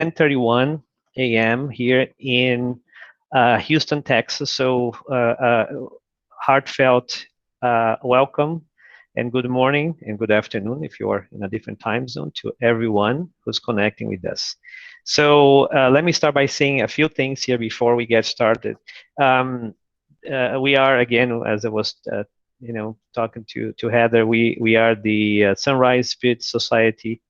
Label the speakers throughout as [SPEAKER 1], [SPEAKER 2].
[SPEAKER 1] 10:31 a.m. here in Houston, Texas. So heartfelt welcome and good morning and good afternoon if you are in a different time zone to everyone who's connecting with us. So let me start by saying a few things here before we get started. We are, again, as I was talking to Heather, we are the Sunrise Spirit Society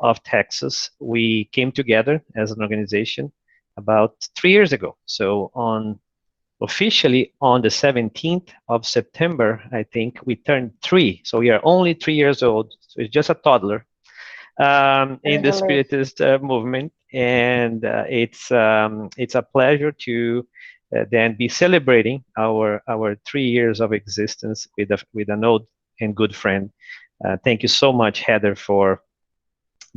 [SPEAKER 1] of Texas. We came together as an organization about 3 years ago. So officially on the 17th of September, I think we turned 3. So we are only 3 years old. So it's just a toddler in the Spiritist movement, and it's a pleasure to then be celebrating our 3 years of existence with an old and good friend. Thank you so much, Heather, for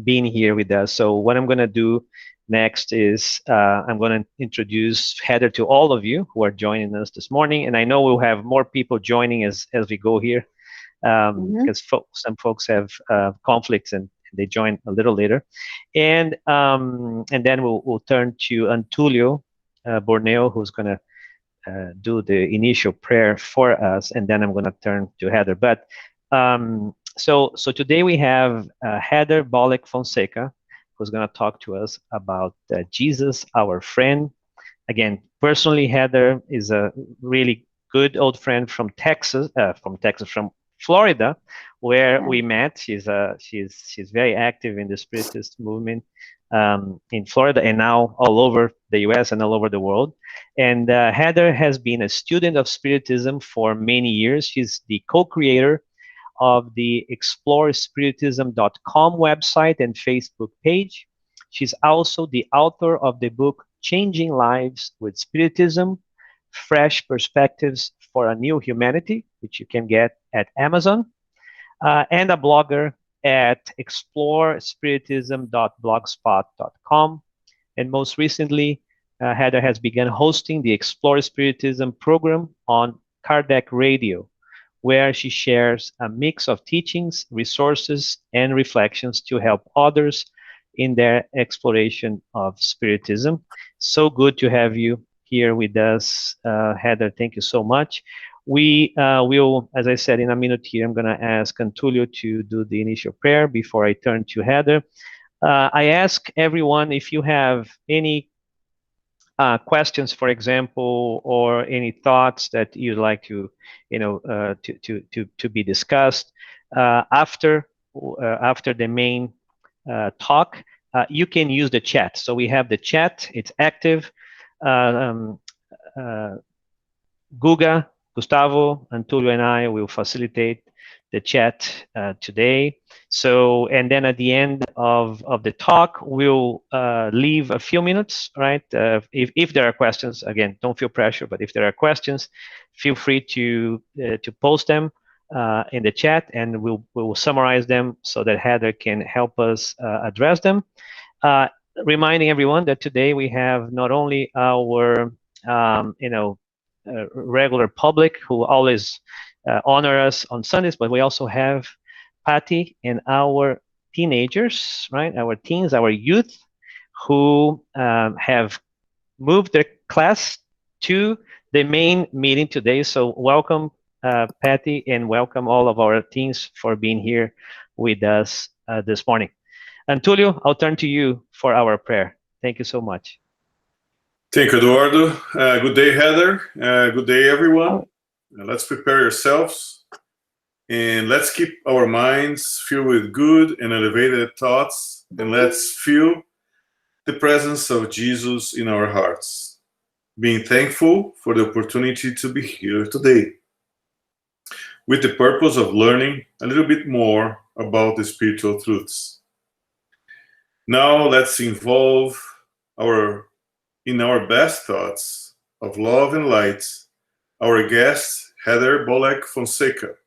[SPEAKER 1] being here with us. So what I'm going to do next is I'm going to introduce Heather to all of you who are joining us this morning, and I know we'll have more people joining as we go here because some folks have conflicts and they join a little later, and then we'll turn to Antulio Borneo, who's going to do the initial prayer for us, and then I'm going to turn to Heather. But so today we have Heather Bollech-Fonseca, who's going to talk to us about Jesus, our friend. Again, personally, Heather is a really good old friend from from Florida, where we met. She's very active in the Spiritist movement in Florida and now all over the U.S. and all over the world. And Heather has been a student of Spiritism for many years. She's the co-creator of the explorespiritism.com website and Facebook page. She's also the author of the book Changing Lives with Spiritism, Fresh Perspectives for a New Humanity, which you can get at Amazon, and a blogger at explorespiritism.blogspot.com. And most recently, Heather has begun hosting the Explore Spiritism program on Kardec Radio, where she shares a mix of teachings, resources, and reflections to help others in their exploration of Spiritism. So good to have you here with us, Heather. Thank you so much. We will, as I said, in a minute here, I'm going to ask Antulio to do the initial prayer before I turn to Heather. I ask everyone if you have any questions, for example, or any thoughts that you'd like to be discussed after the main talk. You can use the chat. So we have the chat; it's active. Guga, Gustavo, Antulio, and I will facilitate the chat today. So, and then at the end of the talk, we'll leave a few minutes, right? If there are questions, again, don't feel pressure, but if there are questions, feel free to post them in the chat, and we'll summarize them so that Heather can help us address them. Reminding everyone that today we have not only our regular public who always honor us on Sundays, but we also have Patty and our teenagers, right? Our teens, our youth, who have moved their class to the main meeting today. So welcome, Patty, and welcome all of our teens for being here with us this morning. Antulio, I'll turn to you for our prayer. Thank you so much.
[SPEAKER 2] Thank you, Eduardo. Good day, Heather. Good day, everyone. Let's prepare yourselves and let's keep our minds filled with good and elevated thoughts, and let's feel the presence of Jesus in our hearts, being thankful for the opportunity to be here today with the purpose of learning a little bit more about the spiritual truths. Now let's involve in our best thoughts of love and light our guest, Heather Bollech-Fonseca,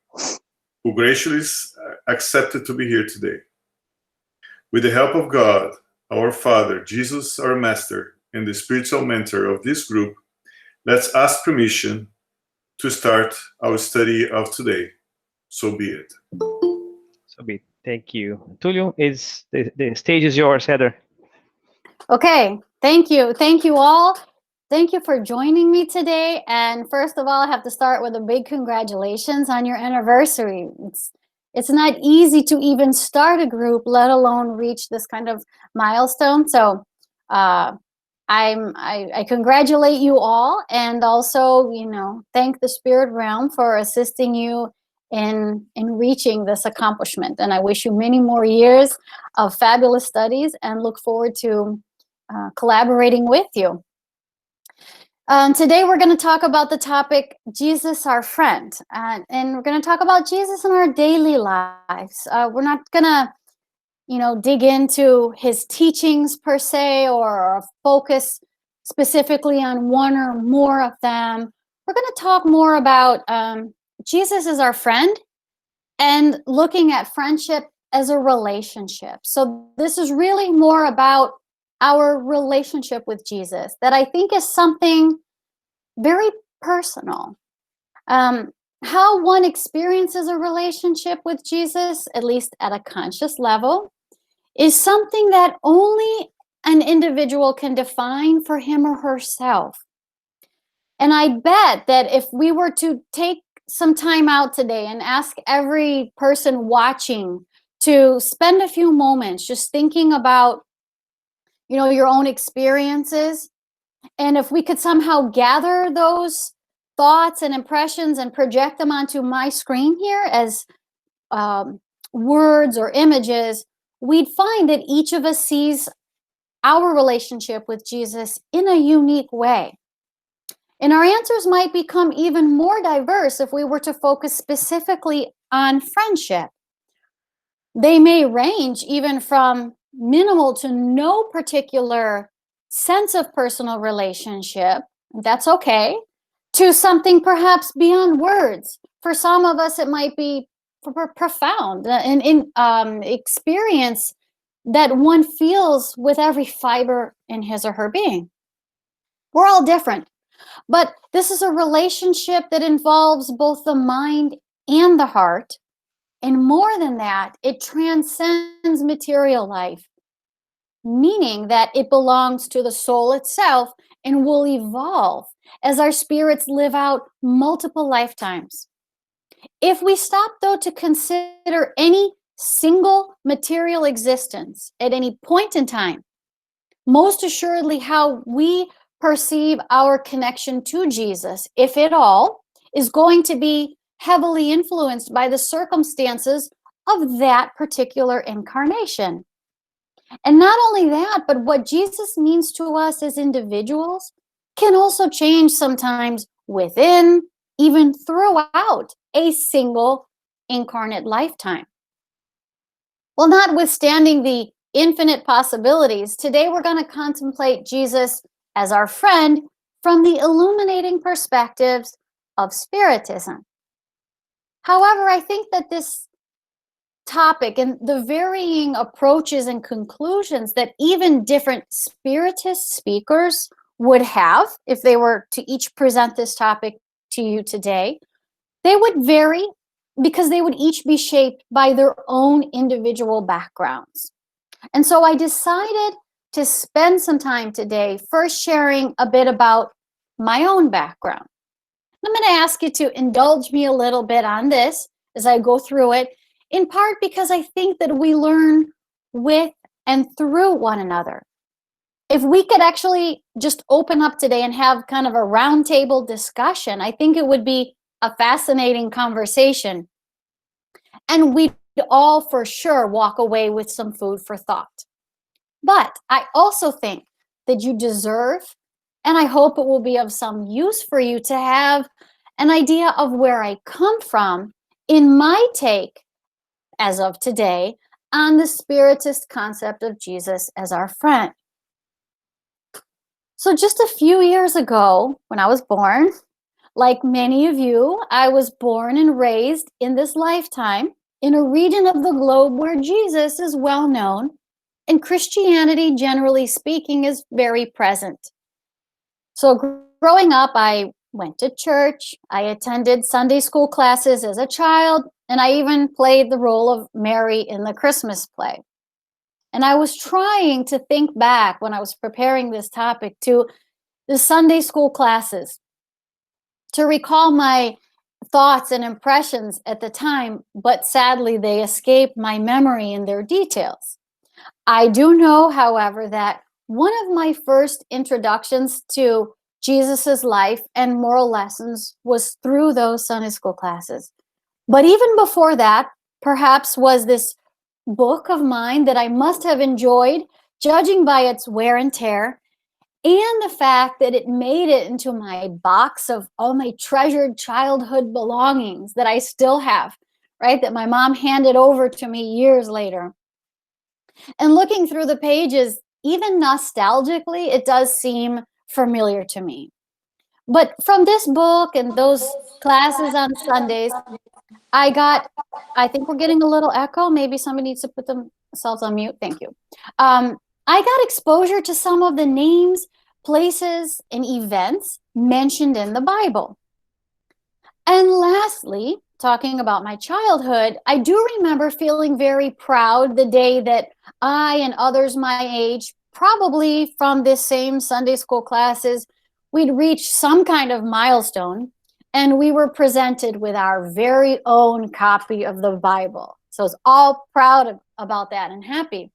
[SPEAKER 2] who graciously accepted to be here today. With the help of God, our Father, Jesus, our Master, and the spiritual mentor of this group, let's ask permission to start our study of today. So be it.
[SPEAKER 1] So be it. Thank you. Tulio, the stage is yours, Heather.
[SPEAKER 3] Okay, thank you. Thank you all. Thank you for joining me today. And first of all, I have to start with a big congratulations on your anniversary. It's not easy to even start a group, let alone reach this kind of milestone. So I congratulate you all, and also, thank the spirit realm for assisting you in reaching this accomplishment. And I wish you many more years of fabulous studies, and look forward to collaborating with you. Today we're going to talk about the topic Jesus, our friend, and we're going to talk about Jesus in our daily lives. We're not going to dig into his teachings per se, or focus specifically on one or more of them. We're going to talk more about Jesus as our friend, and looking at friendship as a relationship. So this is really more about our relationship with Jesus, that I think is something very personal. How one experiences a relationship with Jesus, at least at a conscious level, is something that only an individual can define for him or herself. And I bet that if we were to take some time out today and ask every person watching to spend a few moments just thinking about, your own experiences, and if we could somehow gather those thoughts and impressions and project them onto my screen here as words or images, we'd find that each of us sees our relationship with Jesus in a unique way. And our answers might become even more diverse if we were to focus specifically on friendship. They may range even from minimal to no particular sense of personal relationship, that's okay, to something perhaps beyond words. For some of us, it might be profound, an experience that one feels with every fiber in his or her being. We're all different, but this is a relationship that involves both the mind and the heart. And more than that, it transcends material life, meaning that it belongs to the soul itself and will evolve as our spirits live out multiple lifetimes. If we stop, though, to consider any single material existence at any point in time, most assuredly how we perceive our connection to Jesus, if at all, is going to be heavily influenced by the circumstances of that particular incarnation. And not only that, but what Jesus means to us as individuals can also change sometimes within, even throughout, a single incarnate lifetime. Well, notwithstanding the infinite possibilities, today we're going to contemplate Jesus as our friend from the illuminating perspectives of Spiritism. However, I think that this topic and the varying approaches and conclusions that even different Spiritist speakers would have if they were to each present this topic to you today, they would vary because they would each be shaped by their own individual backgrounds. And so I decided to spend some time today first sharing a bit about my own background. I'm going to ask you to indulge me a little bit on this as I go through it, in part because I think that we learn with and through one another. If we could actually just open up today and have kind of a roundtable discussion, I think it would be a fascinating conversation. And we'd all for sure walk away with some food for thought. But I also think that you deserve, and I hope it will be of some use for you, to have an idea of where I come from in my take, as of today, on the Spiritist concept of Jesus as our friend. So just a few years ago, when I was born, like many of you, I was born and raised in this lifetime in a region of the globe where Jesus is well known, and Christianity, generally speaking, is very present. So growing up, I went to church, I attended Sunday school classes as a child, and I even played the role of Mary in the Christmas play. And I was trying to think back when I was preparing this topic to the Sunday school classes to recall my thoughts and impressions at the time, but sadly they escaped my memory in their details. I do know, however, that one of my first introductions to Jesus's life and moral lessons was through those Sunday school classes. But even before that, perhaps was this book of mine that I must have enjoyed, judging by its wear and tear, and the fact that it made it into my box of all my treasured childhood belongings that I still have, right? That my mom handed over to me years later. And looking through the pages, even nostalgically, it does seem familiar to me. But from this book and those classes on Sundays, I think we're getting a little echo. Maybe somebody needs to put themselves on mute. Thank you. I got exposure to some of the names, places, and events mentioned in the Bible. And lastly, talking about my childhood, I do remember feeling very proud the day that I and others my age, probably from this same Sunday school classes, we'd reached some kind of milestone and we were presented with our very own copy of the Bible. So I was all proud about that and happy.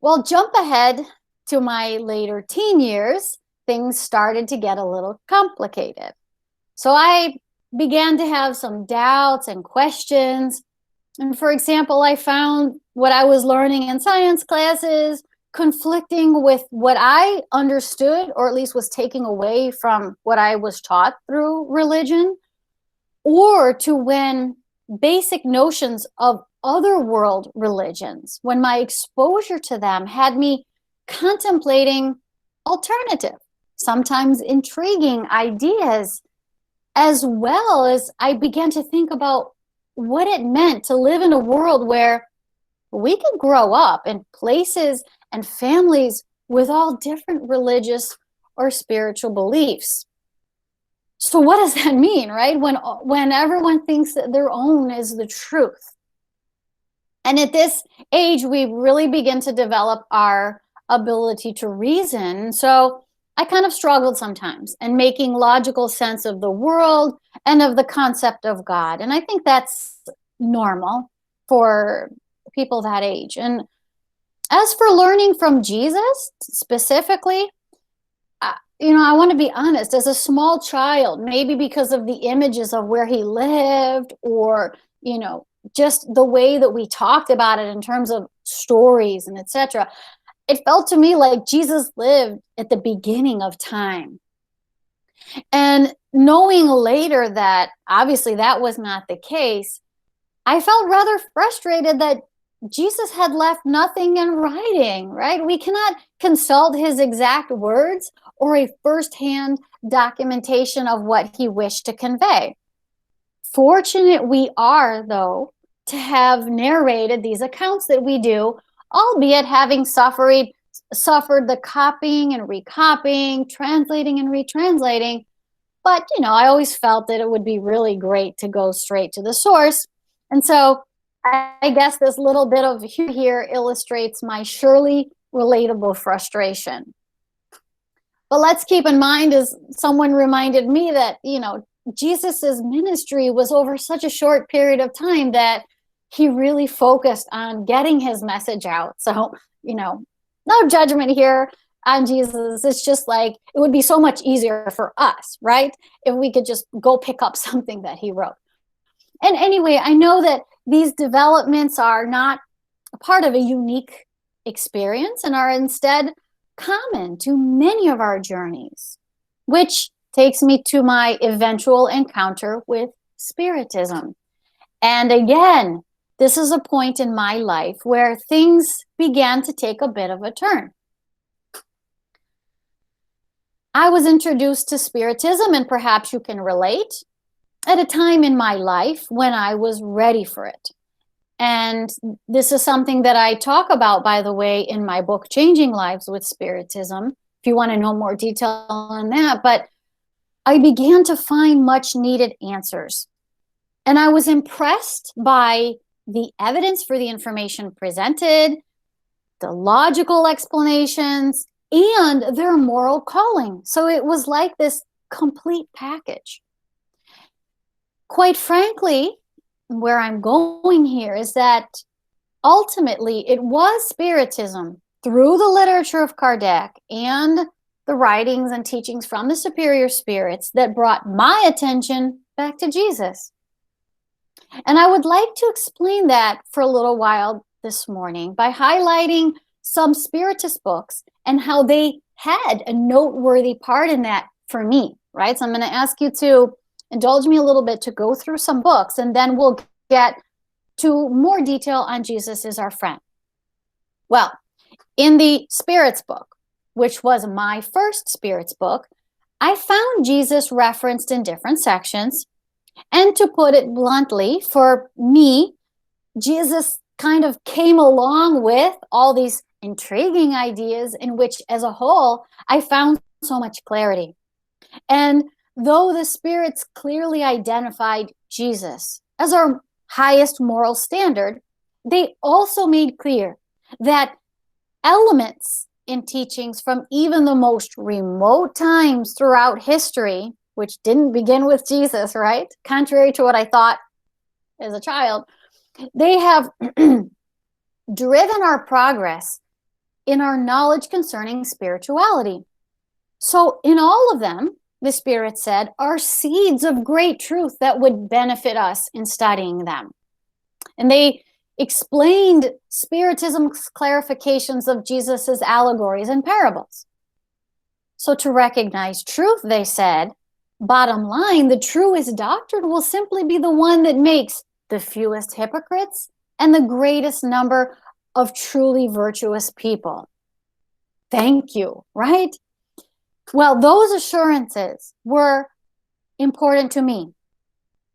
[SPEAKER 3] Well, jump ahead to my later teen years, things started to get a little complicated. So I began to have some doubts and questions. And for example, I found what I was learning in science classes conflicting with what I understood, or at least was taking away from what I was taught through religion, or to when basic notions of other world religions, when my exposure to them had me contemplating alternative, sometimes intriguing ideas, as well as I began to think about what it meant to live in a world where we could grow up in places and families with all different religious or spiritual beliefs. So what does that mean, right? When everyone thinks that their own is the truth. And at this age, we really begin to develop our ability to reason. So I kind of struggled sometimes in making logical sense of the world and of the concept of God. And I think that's normal for people that age. And as for learning from Jesus specifically, I want to be honest, as a small child, maybe because of the images of where he lived or, just the way that we talked about it in terms of stories and etc., it felt to me like Jesus lived at the beginning of time. And knowing later that obviously that was not the case, I felt rather frustrated that Jesus had left nothing in writing, right? We cannot consult his exact words or a firsthand documentation of what he wished to convey. Fortunate we are, though, to have narrated these accounts that we do, albeit having suffered the copying and recopying, translating and retranslating. But, I always felt that it would be really great to go straight to the source. And so I guess this little bit of here illustrates my surely relatable frustration. But let's keep in mind, as someone reminded me, that, Jesus's ministry was over such a short period of time that he really focused on getting his message out. So, no judgment here on Jesus. It's just like, it would be so much easier for us, right? If we could just go pick up something that he wrote. And anyway, I know that these developments are not a part of a unique experience and are instead common to many of our journeys, which takes me to my eventual encounter with Spiritism. And again, this is a point in my life where things began to take a bit of a turn. I was introduced to Spiritism, and perhaps you can relate, at a time in my life when I was ready for it. And this is something that I talk about, by the way, in my book, Changing Lives with Spiritism, if you want to know more detail on that. But I began to find much needed answers. And I was impressed by the evidence for the information presented, the logical explanations, and their moral calling. So it was like this complete package. Quite frankly, where I'm going here is that ultimately it was Spiritism through the literature of Kardec and the writings and teachings from the superior spirits that brought my attention back to Jesus. And I would like to explain that for a little while this morning by highlighting some Spiritist books and how they had a noteworthy part in that for me, right? So I'm going to ask you to indulge me a little bit to go through some books, and then we'll get to more detail on Jesus is our friend. Well, in the Spirits book, which was my first Spirits book, I found Jesus referenced in different sections. And to put it bluntly, for me, Jesus kind of came along with all these intriguing ideas in which, as a whole, I found so much clarity. And though the spirits clearly identified Jesus as our highest moral standard, they also made clear that elements in teachings from even the most remote times throughout history, which didn't begin with Jesus, right? Contrary to what I thought as a child, they have driven our progress in our knowledge concerning spirituality. So in all of them, the Spirit said, are seeds of great truth that would benefit us in studying them. And they explained Spiritism's clarifications of Jesus's allegories and parables. So to recognize truth, they said, bottom line, the truest doctrine will simply be the one that makes the fewest hypocrites and the greatest number of truly virtuous people. Thank you, right? Well, those assurances were important to me.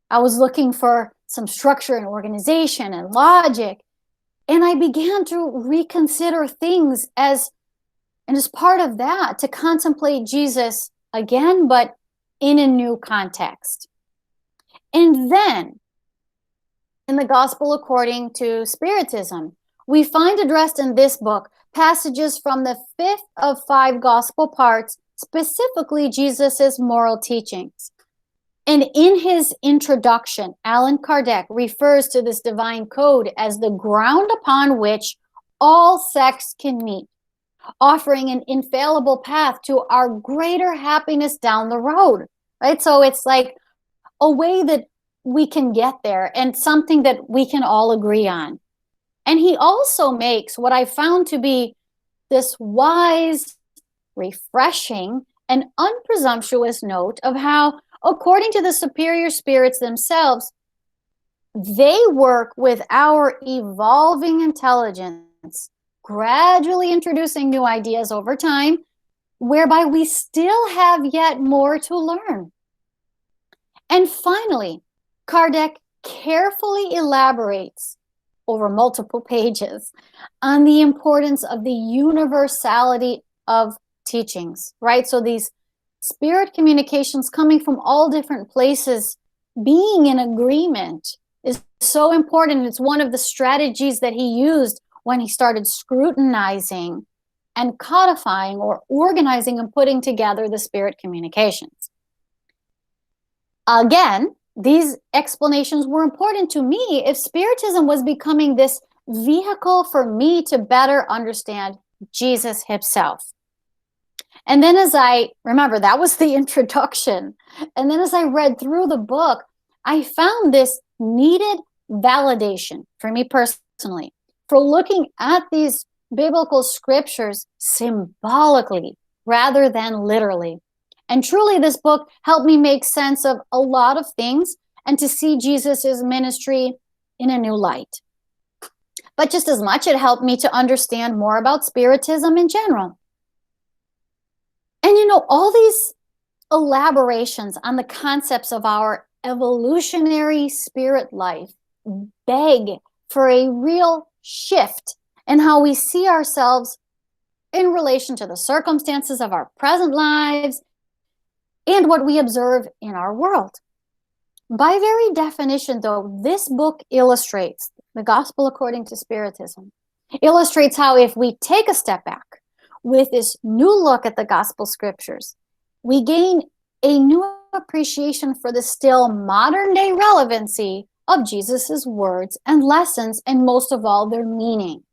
[SPEAKER 3] I was looking for some structure and organization and logic, and I began to reconsider things as part of that, to contemplate Jesus again, but in a new context. And then, in the Gospel according to Spiritism, we find addressed in this book passages from the fifth of 5 Gospel parts, specifically Jesus's moral teachings. And in his introduction, Allan Kardec refers to this divine code as the ground upon which all sects can meet, offering an infallible path to our greater happiness down the road, right? So it's like a way that we can get there and something that we can all agree on. And he also makes what I found to be this wise, refreshing, and unpresumptuous note of how, according to the superior spirits themselves, they work with our evolving intelligence, gradually introducing new ideas over time, whereby we still have yet more to learn. And finally, Kardec carefully elaborates over multiple pages on the importance of the universality of teachings, right? So these spirit communications coming from all different places, being in agreement is so important. It's one of the strategies that he used when he started scrutinizing and codifying or organizing and putting together the spirit communications. Again, these explanations were important to me if Spiritism was becoming this vehicle for me to better understand Jesus himself. And then as I remember, that was the introduction. And then as I read through the book, I found this needed validation for me personally for looking at these biblical scriptures symbolically rather than literally. And truly, this book helped me make sense of a lot of things and to see Jesus's ministry in a new light. But just as much, it helped me to understand more about Spiritism in general. And you know, all these elaborations on the concepts of our evolutionary spirit life beg for a real shift in how we see ourselves in relation to the circumstances of our present lives and what we observe in our world. By very definition, though, this book illustrates the Gospel according to Spiritism illustrates how if we take a step back with this new look at the gospel scriptures, we gain a new appreciation for the still modern day relevancy of Jesus's words and lessons, and most of all, their meaning.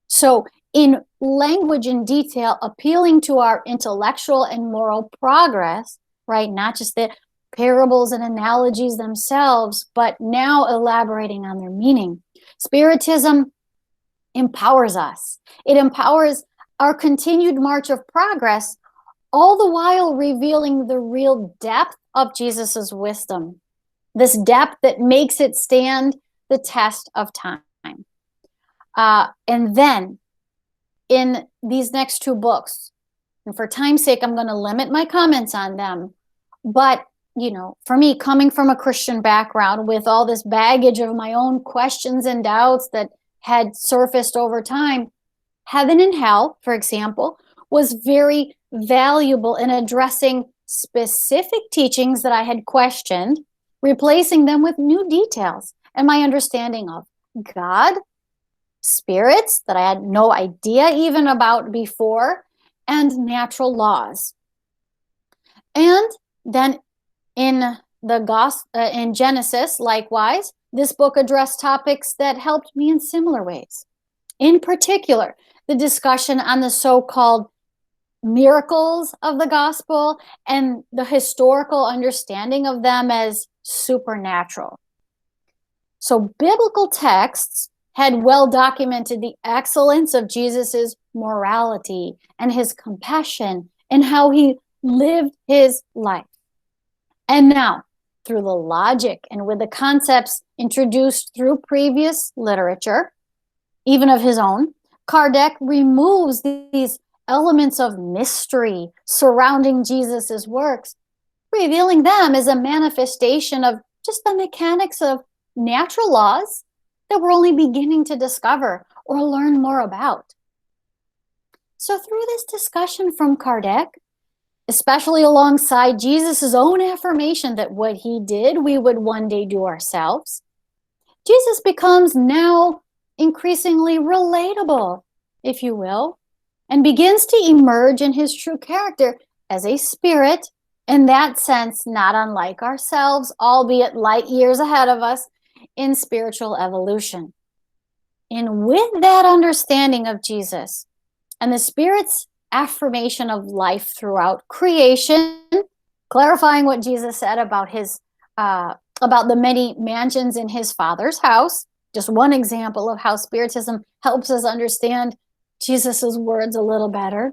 [SPEAKER 3] So in language and detail, appealing to our intellectual and moral progress, right? Not just the parables and analogies themselves, but now elaborating on their meaning. Spiritism empowers us. It empowers our continued march of progress, all the while revealing the real depth of Jesus's wisdom, this depth that makes it stand the test of time. And then in these next two books, and for time's sake, I'm going to limit my comments on them, but you know, for me, coming from a Christian background with all this baggage of my own questions and doubts that had surfaced over time, Heaven and Hell, for example, was very valuable in addressing specific teachings that I had questioned, replacing them with new details and my understanding of God, spirits that I had no idea even about before, and natural laws. And then in in Genesis, likewise, this book addressed topics that helped me in similar ways. In particular, the discussion on the so-called miracles of the gospel and the historical understanding of them as supernatural. So biblical texts had well documented the excellence of Jesus's morality and his compassion and how he lived his life. And now, through the logic and with the concepts introduced through previous literature, even of his own, Kardec removes these elements of mystery surrounding Jesus's works, revealing them as a manifestation of just the mechanics of natural laws that we're only beginning to discover or learn more about. So through this discussion from Kardec, especially alongside Jesus's own affirmation that what he did, we would one day do ourselves, Jesus becomes now increasingly relatable, if you will, and begins to emerge in his true character as a spirit, in that sense, not unlike ourselves, albeit light years ahead of us in spiritual evolution. And with that understanding of Jesus and the Spirit's affirmation of life throughout creation, clarifying what Jesus said about his about the many mansions in his Father's house, just one example of how Spiritism helps us understand Jesus's words a little better.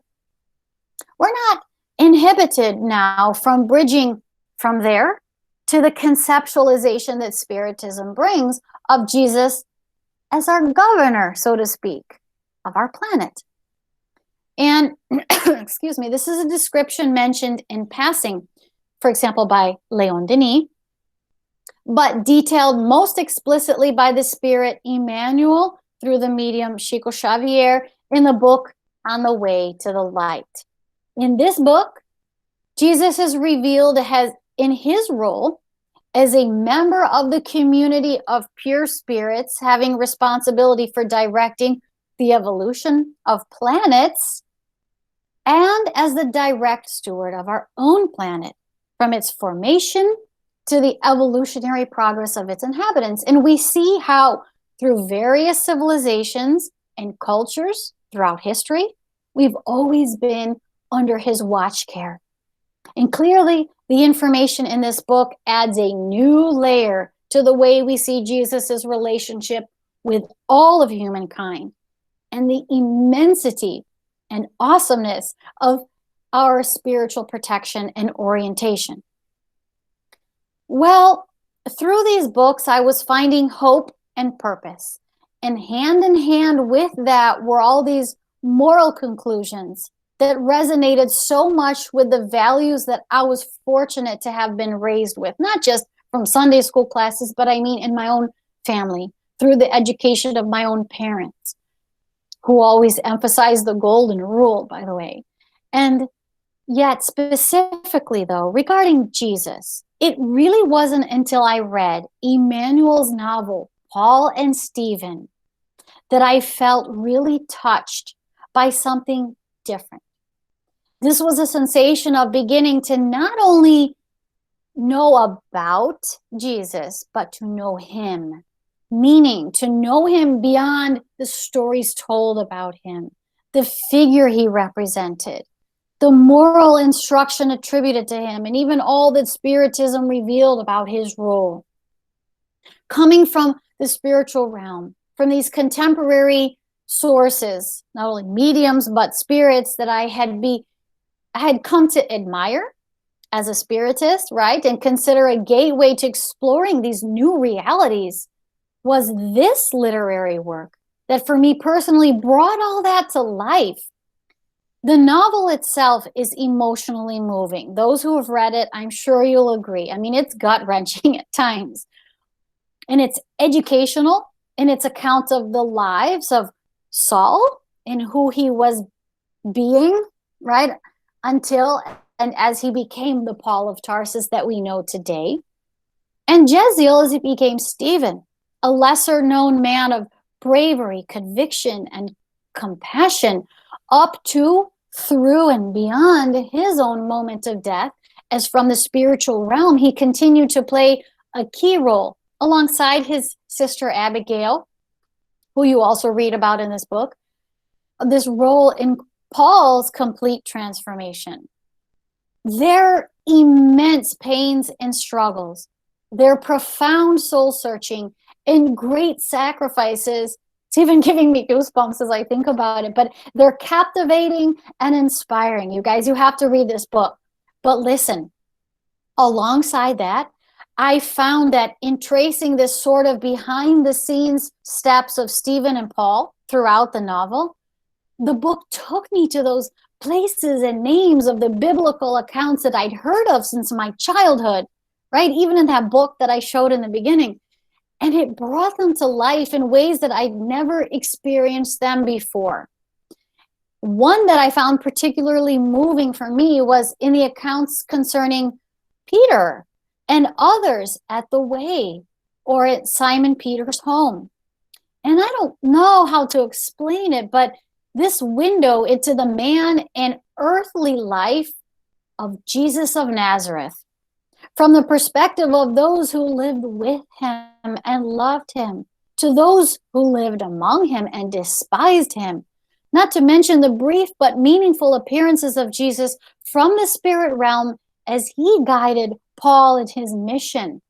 [SPEAKER 3] We're not inhibited now from bridging from there to the conceptualization that Spiritism brings of Jesus as our governor, so to speak, of our planet. And, excuse me, this is a description mentioned in passing, for example, by Léon Denis, but detailed most explicitly by the Spirit Emmanuel through the medium Chico Xavier in the book On the Way to the Light. In this book, Jesus is revealed as in his role as a member of the community of pure spirits having responsibility for directing the evolution of planets, and as the direct steward of our own planet from its formation to the evolutionary progress of its inhabitants. And we see how through various civilizations and cultures throughout history, we've always been under his watch care. And clearly, the information in this book adds a new layer to the way we see Jesus's relationship with all of humankind and the immensity and awesomeness of our spiritual protection and orientation. Well, through these books, I was finding hope and purpose. And hand in hand with that were all these moral conclusions that resonated so much with the values that I was fortunate to have been raised with, not just from Sunday school classes, but I mean in my own family, through the education of my own parents, who always emphasized the golden rule, by the way. And yet specifically, though, regarding Jesus, it really wasn't until I read Emmanuel's novel, Paul and Stephen, that I felt really touched by something different. This was a sensation of beginning to not only know about Jesus, but to know him, meaning to know him beyond the stories told about him, the figure he represented, the moral instruction attributed to him, and even all that Spiritism revealed about his role. Coming from the spiritual realm, from these contemporary sources, not only mediums, but spirits that I had come to admire as a Spiritist, right? And consider a gateway to exploring these new realities, was this literary work that for me personally brought all that to life. The novel itself is emotionally moving. Those who have read it, I'm sure you'll agree. I mean, it's gut-wrenching at times. And it's educational in its account of the lives of Saul and who he was being, right? Until and as he became the Paul of Tarsus that we know today. And Jeziel as he became Stephen, a lesser known man of bravery, conviction, and compassion, up to, through, and beyond his own moment of death, as from the spiritual realm, he continued to play a key role alongside his sister Abigail, who you also read about in this book, this role in Paul's complete transformation. Their immense pains and struggles, their profound soul searching, and great sacrifices, it's even giving me goosebumps as I think about it, but they're captivating and inspiring. You guys, you have to read this book. But listen, alongside that, I found that in tracing this sort of behind the scenes steps of Stephen and Paul throughout the novel, the book took me to those places and names of the biblical accounts that I'd heard of since my childhood, right? Even in that book that I showed in the beginning. And it brought them to life in ways that I'd never experienced them before. One that I found particularly moving for me was in the accounts concerning Peter and others at the way or at Simon Peter's home. And I don't know how to explain it, but this window into the man and earthly life of Jesus of Nazareth, from the perspective of those who lived with him and loved him, to those who lived among him and despised him, not to mention the brief but meaningful appearances of Jesus from the spirit realm as he guided Paul in his mission.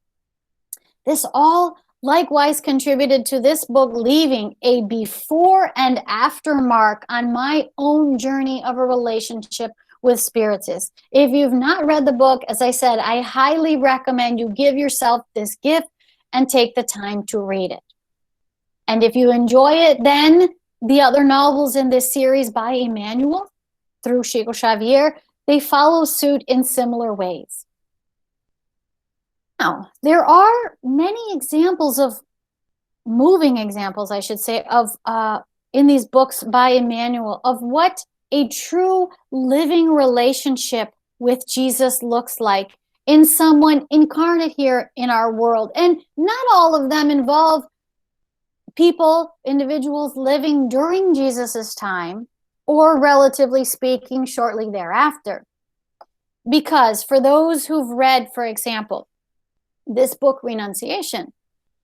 [SPEAKER 3] This all likewise contributed to this book leaving a before and after mark on my own journey of a relationship with Spiritists. If you've not read the book, as I said, I highly recommend you give yourself this gift and take the time to read it. And if you enjoy it, then the other novels in this series by Emmanuel through Chico Xavier, they follow suit in similar ways. Now, there are many examples of, moving examples, I should say, of in these books by Emmanuel of what a true living relationship with Jesus looks like in someone incarnate here in our world. And not all of them involve people, individuals living during Jesus's time, or relatively speaking, shortly thereafter. Because for those who've read, for example, this book, Renunciation,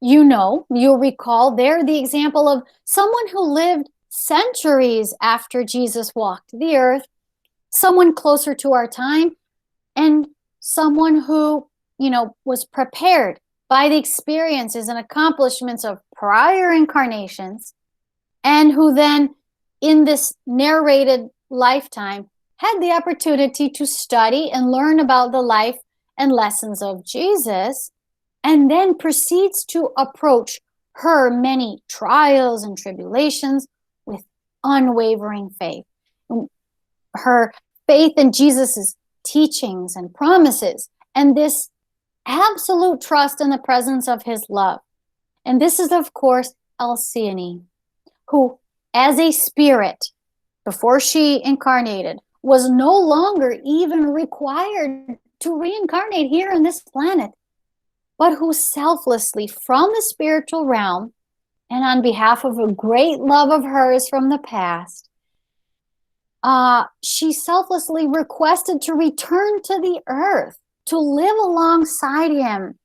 [SPEAKER 3] you'll recall there the example of someone who lived centuries after Jesus walked the earth, someone closer to our time, and someone who, was prepared by the experiences and accomplishments of prior incarnations, and who then, in this narrated lifetime, had the opportunity to study and learn about the life and lessons of Jesus, and then proceeds to approach her many trials and tribulations with unwavering faith. Her faith in Jesus's teachings and promises, and this absolute trust in the presence of his love. And this is, of course, Alcyone, who, as a spirit, before she incarnated, was no longer even required to reincarnate here on this planet, but who selflessly, from the spiritual realm, And on behalf of a great love of hers from the past, she selflessly requested to return to the earth, to live alongside him,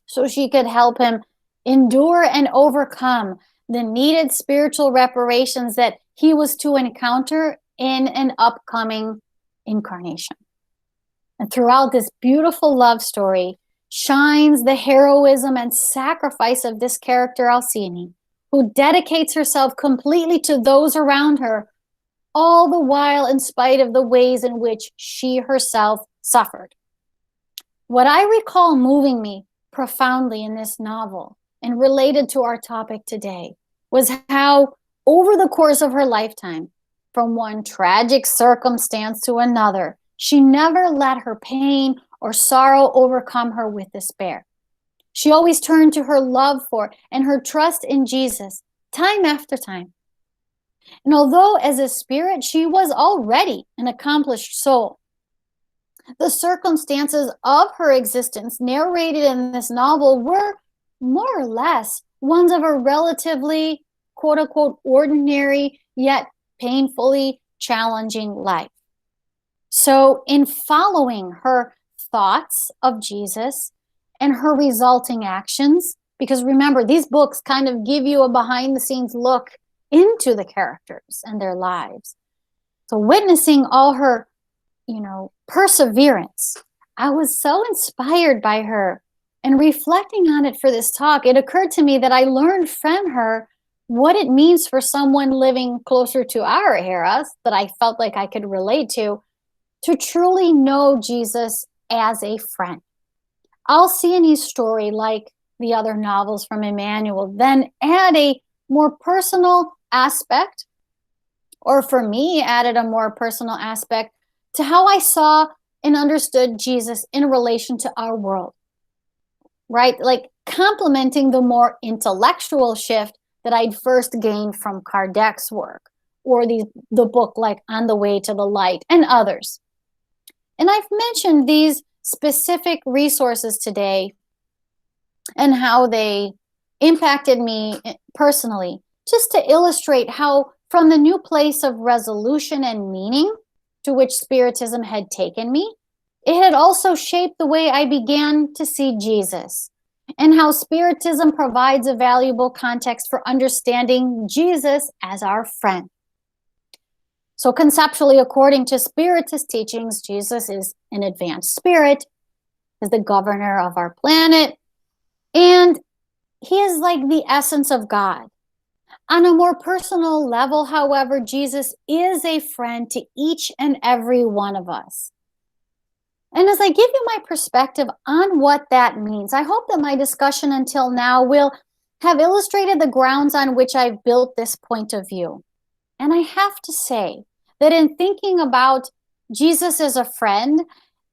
[SPEAKER 3] so she could help him endure and overcome the needed spiritual reparations that he was to encounter in an upcoming incarnation. And throughout this beautiful love story shines the heroism and sacrifice of this character, Alcine, who dedicates herself completely to those around her, all the while in spite of the ways in which she herself suffered. What I recall moving me profoundly in this novel and related to our topic today was how, over the course of her lifetime, from one tragic circumstance to another, she never let her pain or sorrow overcome her with despair. She always turned to her love for and her trust in Jesus time after time. And although as a spirit she was already an accomplished soul, the circumstances of her existence narrated in this novel were more or less ones of a relatively, quote-unquote, ordinary yet painfully challenging life. So in following her thoughts of Jesus and her resulting actions, because remember, these books kind of give you a behind-the-scenes look into the characters and their lives. So witnessing all her, perseverance, I was so inspired by her. And reflecting on it for this talk, it occurred to me that I learned from her what it means for someone living closer to our era that I felt like I could relate to truly know Jesus as a friend. Alcine's story, like the other novels from Emmanuel, then add a more personal aspect, or for me, added a more personal aspect to how I saw and understood Jesus in relation to our world, right? Like complementing the more intellectual shift that I'd first gained from Kardec's work, or the book like On the Way to the Light and others. And I've mentioned these specific resources today and how they impacted me personally, just to illustrate how from the new place of resolution and meaning to which Spiritism had taken me, it had also shaped the way I began to see Jesus, and how Spiritism provides a valuable context for understanding Jesus as our friend. So conceptually, according to Spiritist teachings, Jesus is an advanced spirit, is the governor of our planet, and he is like the essence of God. On a more personal level, however, Jesus is a friend to each and every one of us. And as I give you my perspective on what that means, I hope that my discussion until now will have illustrated the grounds on which I've built this point of view. And I have to say that in thinking about Jesus as a friend,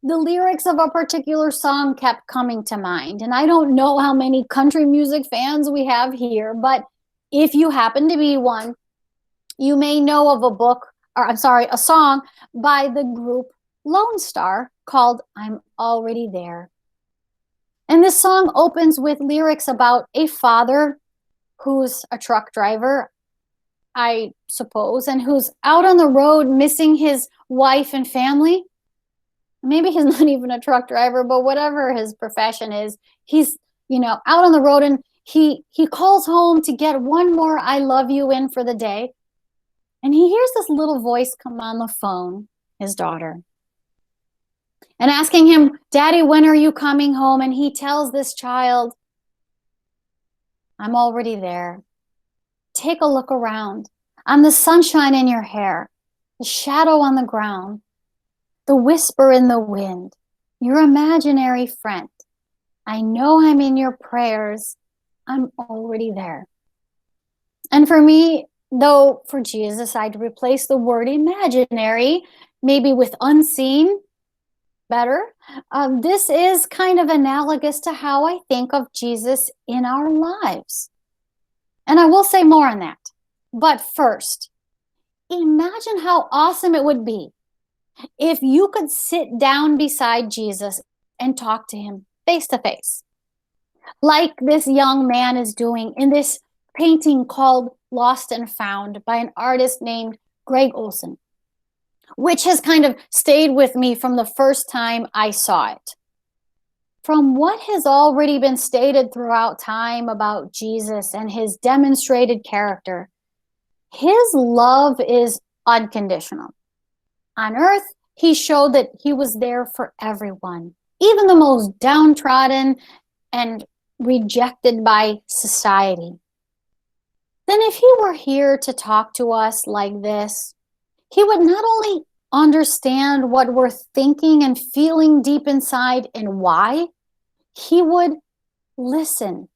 [SPEAKER 3] the lyrics of a particular song kept coming to mind. And I don't know how many country music fans we have here, but if you happen to be one, you may know of a song by the group Lone Star called I'm Already There. And this song opens with lyrics about a father who's a truck driver, I suppose, and who's out on the road missing his wife and family. Maybe he's not even a truck driver, but whatever his profession is, he's, out on the road, and he calls home to get one more I love you in for the day. And he hears this little voice come on the phone, his daughter, and asking him, Daddy, when are you coming home? And he tells this child, I'm already there. Take a look around. I'm the sunshine in your hair, the shadow on the ground, the whisper in the wind, your imaginary friend. I know I'm in your prayers. I'm already there. And for me, though, for Jesus, I'd replace the word imaginary, maybe with unseen, better. This is kind of analogous to how I think of Jesus in our lives. And I will say more on that. But first, imagine how awesome it would be if you could sit down beside Jesus and talk to him face to face, like this young man is doing in this painting called Lost and Found by an artist named Greg Olson, which has kind of stayed with me from the first time I saw it. From what has already been stated throughout time about Jesus and his demonstrated character, his love is unconditional. On earth, he showed that he was there for everyone, even the most downtrodden and rejected by society. Then if he were here to talk to us like this, he would not only understand what we're thinking and feeling deep inside and why, he would listen,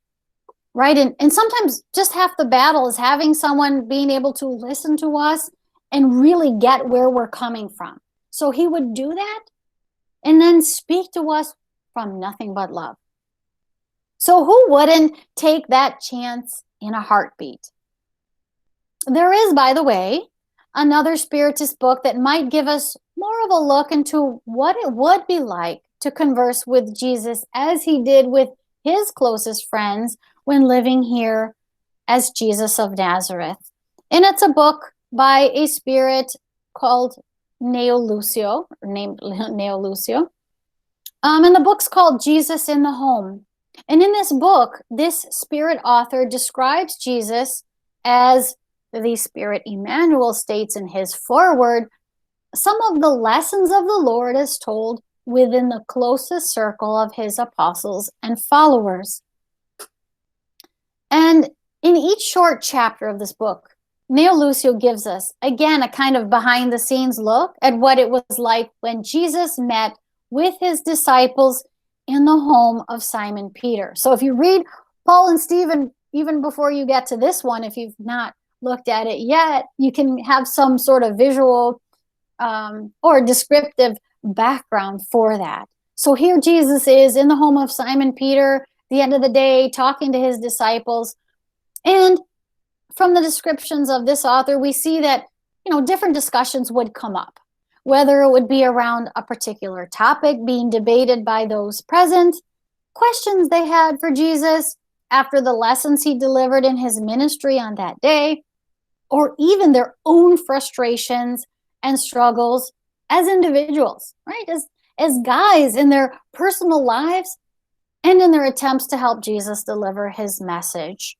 [SPEAKER 3] right? And sometimes just half the battle is having someone being able to listen to us and really get where we're coming from. So he would do that and then speak to us from nothing but love. So who wouldn't take that chance in a heartbeat? There is, by the way, another Spiritist book that might give us more of a look into what it would be like to converse with Jesus as he did with his closest friends when living here as Jesus of Nazareth. And it's a book by a spirit called named Neo Lucio. And the book's called Jesus in the Home. And in this book, this spirit author describes Jesus as the Spirit Emmanuel states in his foreword, some of the lessons of the Lord as told within the closest circle of his apostles and followers. And in each short chapter of this book, Neo Lucio gives us, again, a kind of behind-the-scenes look at what it was like when Jesus met with his disciples in the home of Simon Peter. So if you read Paul and Stephen, even before you get to this one, if you've not looked at it yet, you can have some sort of visual or descriptive background for that. So here Jesus is in the home of Simon Peter, the end of the day, talking to his disciples. And from the descriptions of this author, we see that, different discussions would come up, whether it would be around a particular topic being debated by those present, questions they had for Jesus after the lessons he delivered in his ministry on that day, or even their own frustrations and struggles as individuals, right? As guys in their personal lives and in their attempts to help Jesus deliver his message.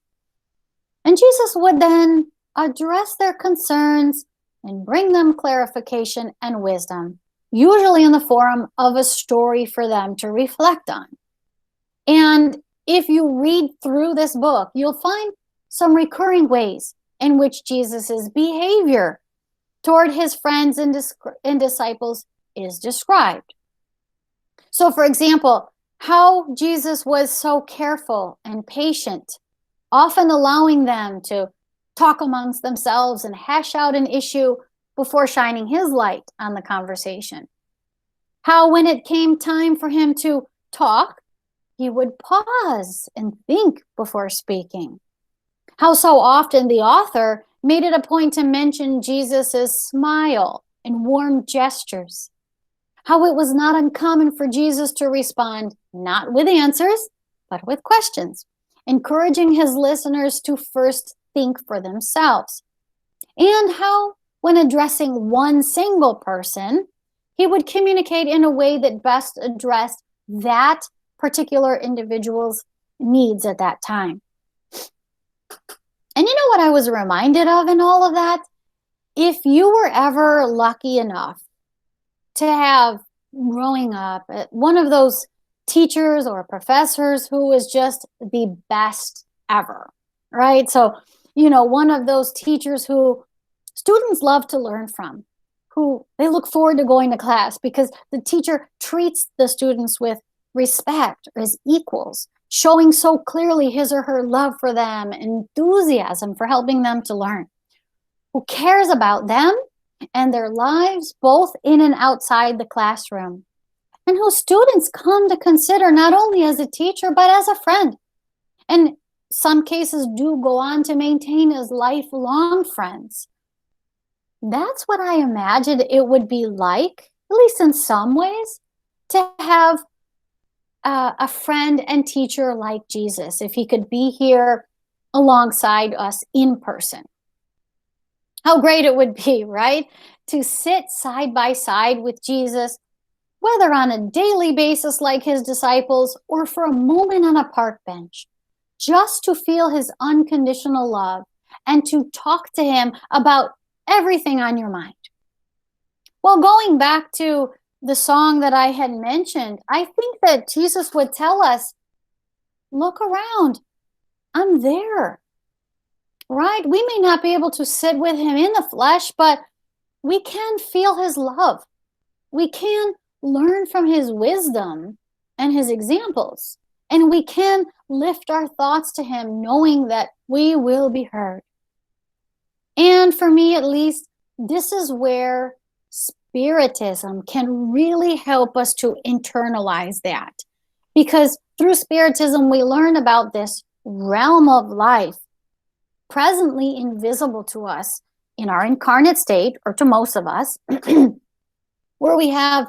[SPEAKER 3] And Jesus would then address their concerns and bring them clarification and wisdom, usually in the form of a story for them to reflect on. And if you read through this book, you'll find some recurring ways in which Jesus's behavior toward his friends and disciples is described. So, for example, how Jesus was so careful and patient, often allowing them to talk amongst themselves and hash out an issue before shining his light on the conversation. How when it came time for him to talk, he would pause and think before speaking. How so often the author made it a point to mention Jesus's smile and warm gestures. How it was not uncommon for Jesus to respond not with answers, but with questions, encouraging his listeners to first think for themselves. And how, when addressing one single person, he would communicate in a way that best addressed that particular individual's needs at that time. And you know what I was reminded of in all of that? If you were ever lucky enough to have, growing up, one of those teachers or professors who was just the best ever, right? So, one of those teachers who students love to learn from, who they look forward to going to class because the teacher treats the students with respect as equals, showing so clearly his or her love for them, enthusiasm for helping them to learn, who cares about them and their lives both in and outside the classroom, and who students come to consider not only as a teacher, but as a friend. And some cases do go on to maintain as lifelong friends. That's what I imagined it would be like, at least in some ways, to have a friend and teacher like Jesus, if he could be here alongside us in person. How great it would be, right? To sit side by side with Jesus, whether on a daily basis like his disciples or for a moment on a park bench, just to feel his unconditional love and to talk to him about everything on your mind. Well, going back to the song that I had mentioned, I think that Jesus would tell us, look around, I'm there, right? We may not be able to sit with him in the flesh, but we can feel his love. We can learn from his wisdom and his examples, and we can lift our thoughts to him knowing that we will be heard. And for me, at least, this is where Spiritism can really help us to internalize that. Because through Spiritism, we learn about this realm of life, presently invisible to us in our incarnate state, or to most of us, where we have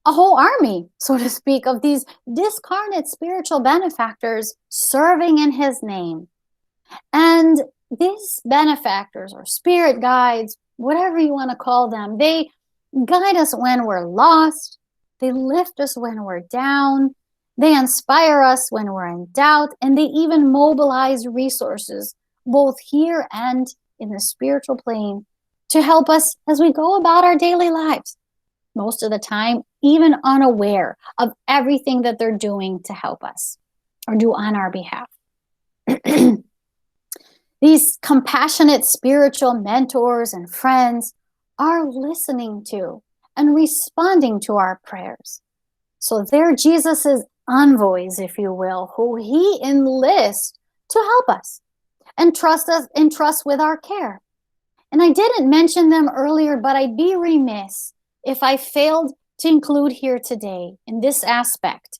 [SPEAKER 3] a whole army, so to speak, of these discarnate spiritual benefactors serving in his name. And these benefactors, or spirit guides, whatever you want to call them, they guide us when we're lost. They lift us when we're down. They inspire us when we're in doubt. And they even mobilize resources, both here and in the spiritual plane, to help us as we go about our daily lives. Most of the time, even unaware of everything that they're doing to help us or do on our behalf. These compassionate spiritual mentors and friends are listening to and responding to our prayers. So they're Jesus's envoys, if you will, who he enlists to help us and trust with our care. And I didn't mention them earlier, but I'd be remiss if I failed to include here today in this aspect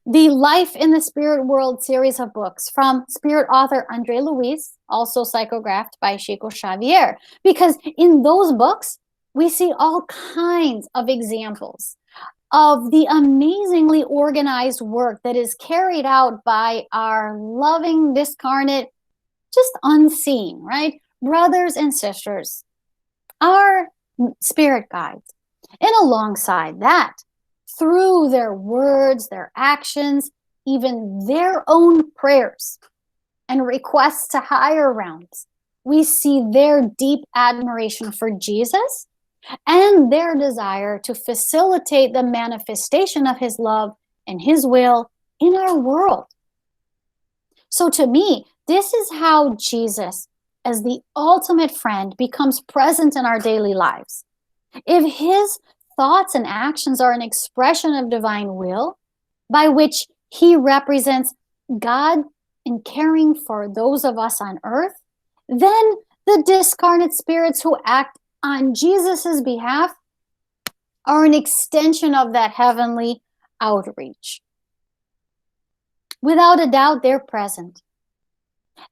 [SPEAKER 3] the Life in the Spirit World series of books from spirit author Andre Luis, also psychographed by Chico Xavier, because in those books, we see all kinds of examples of the amazingly organized work that is carried out by our loving, discarnate, just unseen, right? Brothers and sisters, our spirit guides. And alongside that, through their words, their actions, even their own prayers and requests to higher realms, we see their deep admiration for Jesus and their desire to facilitate the manifestation of his love and his will in our world. So to me, this is how Jesus, as the ultimate friend, becomes present in our daily lives. If his thoughts and actions are an expression of divine will, by which he represents God in caring for those of us on earth, then the discarnate spirits who act on Jesus's behalf are an extension of that heavenly outreach. Without a doubt, they're present.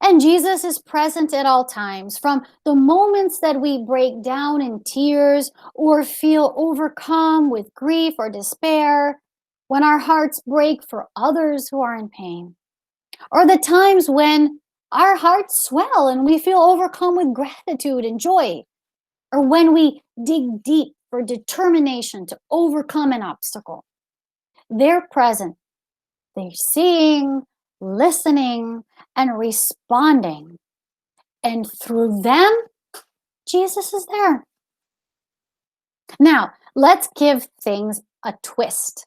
[SPEAKER 3] And Jesus is present at all times, from the moments that we break down in tears or feel overcome with grief or despair, when our hearts break for others who are in pain, or the times when our hearts swell and we feel overcome with gratitude and joy, or when we dig deep for determination to overcome an obstacle. They're present. They're seeing, listening, and responding. And through them, Jesus is there. Now, let's give things a twist.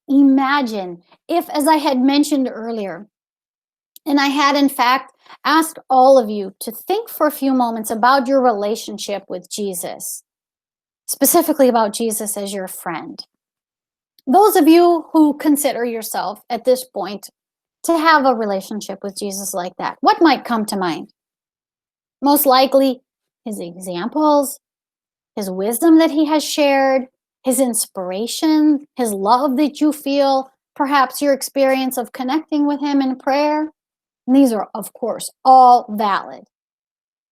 [SPEAKER 3] Imagine if, as I had mentioned earlier, and I had in fact asked all of you to think for a few moments about your relationship with Jesus, specifically about Jesus as your friend. Those of you who consider yourself at this point to have a relationship with Jesus like that, what might come to mind? Most likely, his examples, his wisdom that he has shared, his inspiration, his love that you feel, perhaps your experience of connecting with him in prayer. And these are, of course, all valid.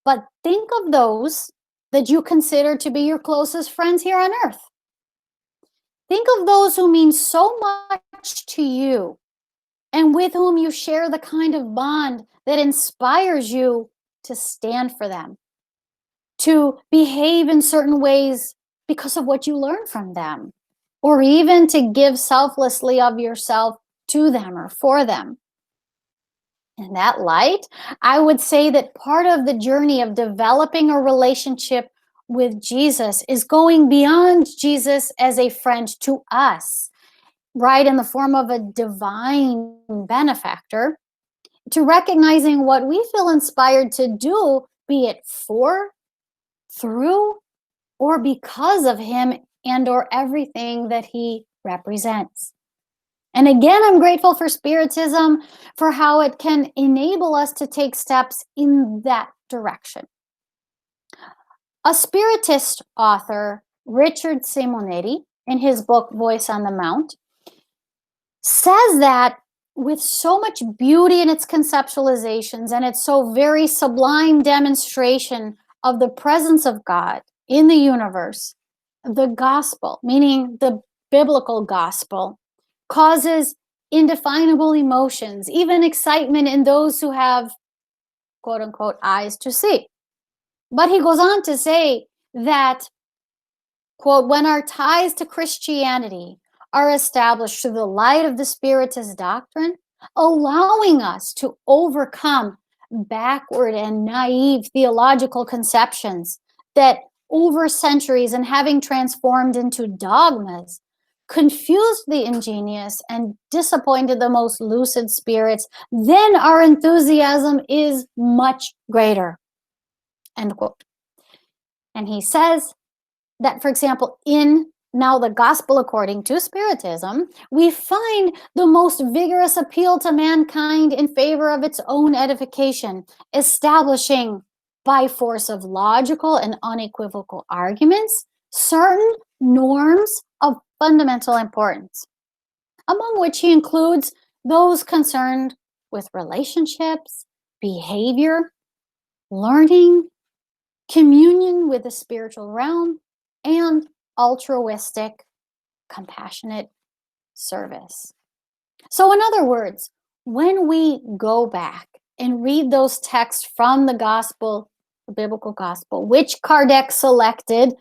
[SPEAKER 3] But think of those that you consider to be your closest friends here on earth. Think of those who mean so much to you and with whom you share the kind of bond that inspires you to stand for them, to behave in certain ways because of what you learn from them, or even to give selflessly of yourself to them or for them. In that light, I would say that part of the journey of developing a relationship with Jesus is going beyond Jesus as a friend to us, right, in the form of a divine benefactor, to recognizing what we feel inspired to do, be it for, through, or because of him and or everything that he represents. And again, I'm grateful for Spiritism, for how it can enable us to take steps in that direction. A Spiritist author, Richard Simonetti, in his book Voice on the Mount, says that with so much beauty in its conceptualizations and its so very sublime demonstration of the presence of God in the universe, the gospel, meaning the biblical gospel, causes indefinable emotions, even excitement in those who have, quote unquote, eyes to see. But he goes on to say that, quote, when our ties to Christianity are established through the light of the Spiritist doctrine, allowing us to overcome backward and naive theological conceptions that over centuries and having transformed into dogmas confused the ingenious and disappointed the most lucid spirits, then our enthusiasm is much greater. End quote. And he says that, for example, in now the Gospel according to Spiritism, we find the most vigorous appeal to mankind in favor of its own edification, establishing by force of logical and unequivocal arguments certain norms of fundamental importance, among which he includes those concerned with relationships, behavior, learning, communion with the spiritual realm, and altruistic, compassionate service. So in other words, when we go back and read those texts from the gospel, the biblical gospel, which Kardec selected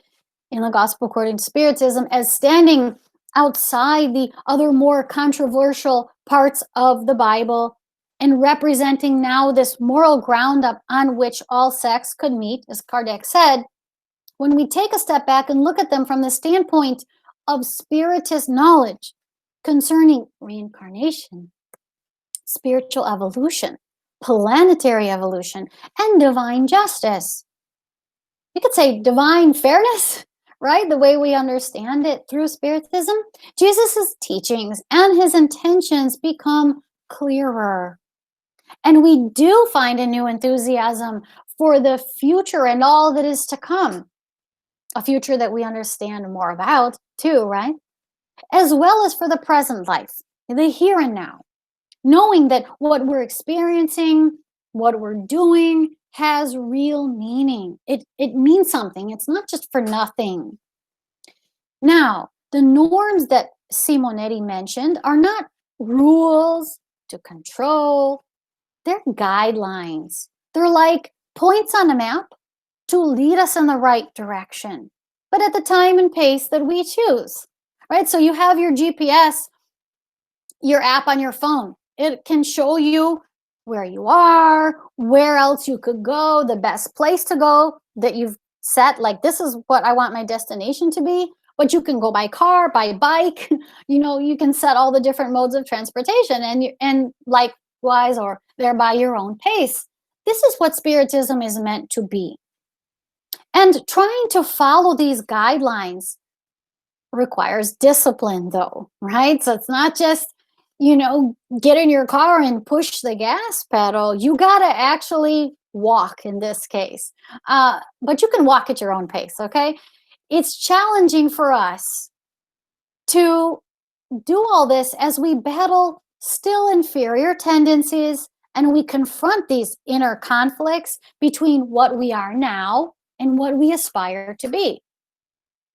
[SPEAKER 3] in the Gospel according to Spiritism as standing outside the other more controversial parts of the Bible and representing now this moral ground up on which all sects could meet, as Kardec said, when we take a step back and look at them from the standpoint of Spiritist knowledge concerning reincarnation, spiritual evolution, planetary evolution, and divine justice, you could say divine fairness, right? The way we understand it through Spiritism, Jesus's teachings and his intentions become clearer. And we do find a new enthusiasm for the future and all that is to come. A future that we understand more about too, right? As well as for the present life, the here and now. Knowing that what we're experiencing, what we're doing, has real meaning. It means something. It's not just for nothing. Now, the norms that Simonetti mentioned are not rules to control. They're guidelines. They're like points on a map to lead us in the right direction, but at the time and pace that we choose, right? So you have your GPS, your app on your phone. It can show you where you are, where else you could go, the best place to go that you've set, like this is what I want my destination to be. But you can go by car, by bike, you can set all the different modes of transportation and likewise or thereby your own pace. This is what Spiritism is meant to be. And trying to follow these guidelines requires discipline though, right? So it's not just, get in your car and push the gas pedal. You got to actually walk in this case. But you can walk at your own pace, okay? It's challenging for us to do all this as we battle still inferior tendencies and we confront these inner conflicts between what we are now and what we aspire to be.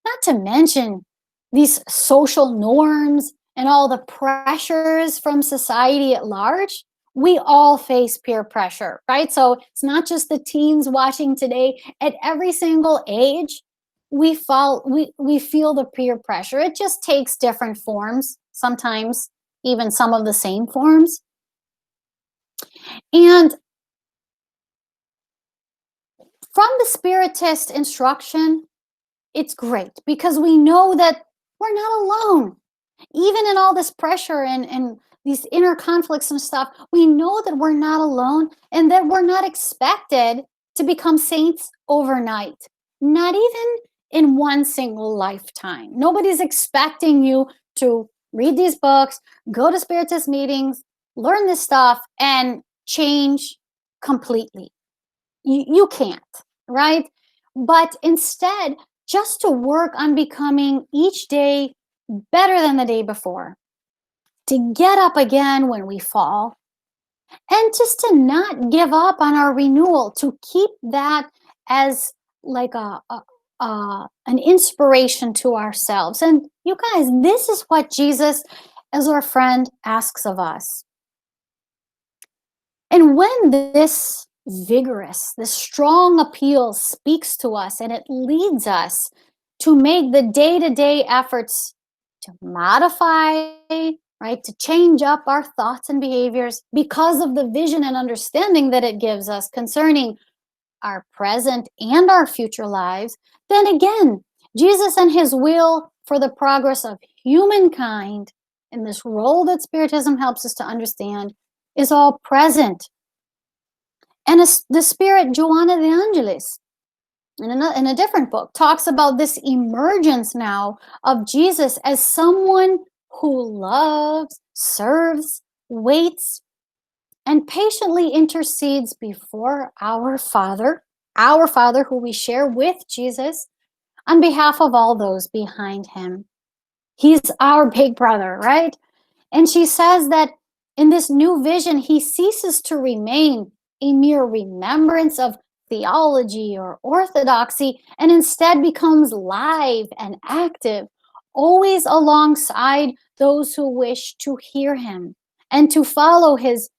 [SPEAKER 3] Not to mention these social norms and all the pressures from society at large, we all face peer pressure, right? So it's not just the teens watching today. At every single age, we feel the peer pressure. It just takes different forms, sometimes even some of the same forms. And from the Spiritist instruction, it's great because we know that we're not alone. Even in all this pressure and these inner conflicts and stuff, we know that we're not alone and that we're not expected to become saints overnight, not even in one single lifetime. Nobody's expecting you to read these books, go to Spiritist meetings, learn this stuff, and change completely. You can't, right? But instead, just to work on becoming each day better than the day before, to get up again when we fall, and just to not give up on our renewal, to keep that as like an inspiration to ourselves. And you guys, this is what Jesus, as our friend, asks of us. And when this vigorous, this strong appeal speaks to us and it leads us to make the day-to-day efforts to modify, right, to change up our thoughts and behaviors because of the vision and understanding that it gives us concerning our present and our future lives, then again, Jesus and his will for the progress of humankind in this role that Spiritism helps us to understand is all present. And the Spirit Joanna de Angelis, in a different book, talks about this emergence now of Jesus as someone who loves, serves, waits, and patiently intercedes before our Father who we share with Jesus, on behalf of all those behind him. He's our big brother, right? And she says that in this new vision, he ceases to remain a mere remembrance of theology or orthodoxy, and instead becomes live and active, always alongside those who wish to hear him and to follow his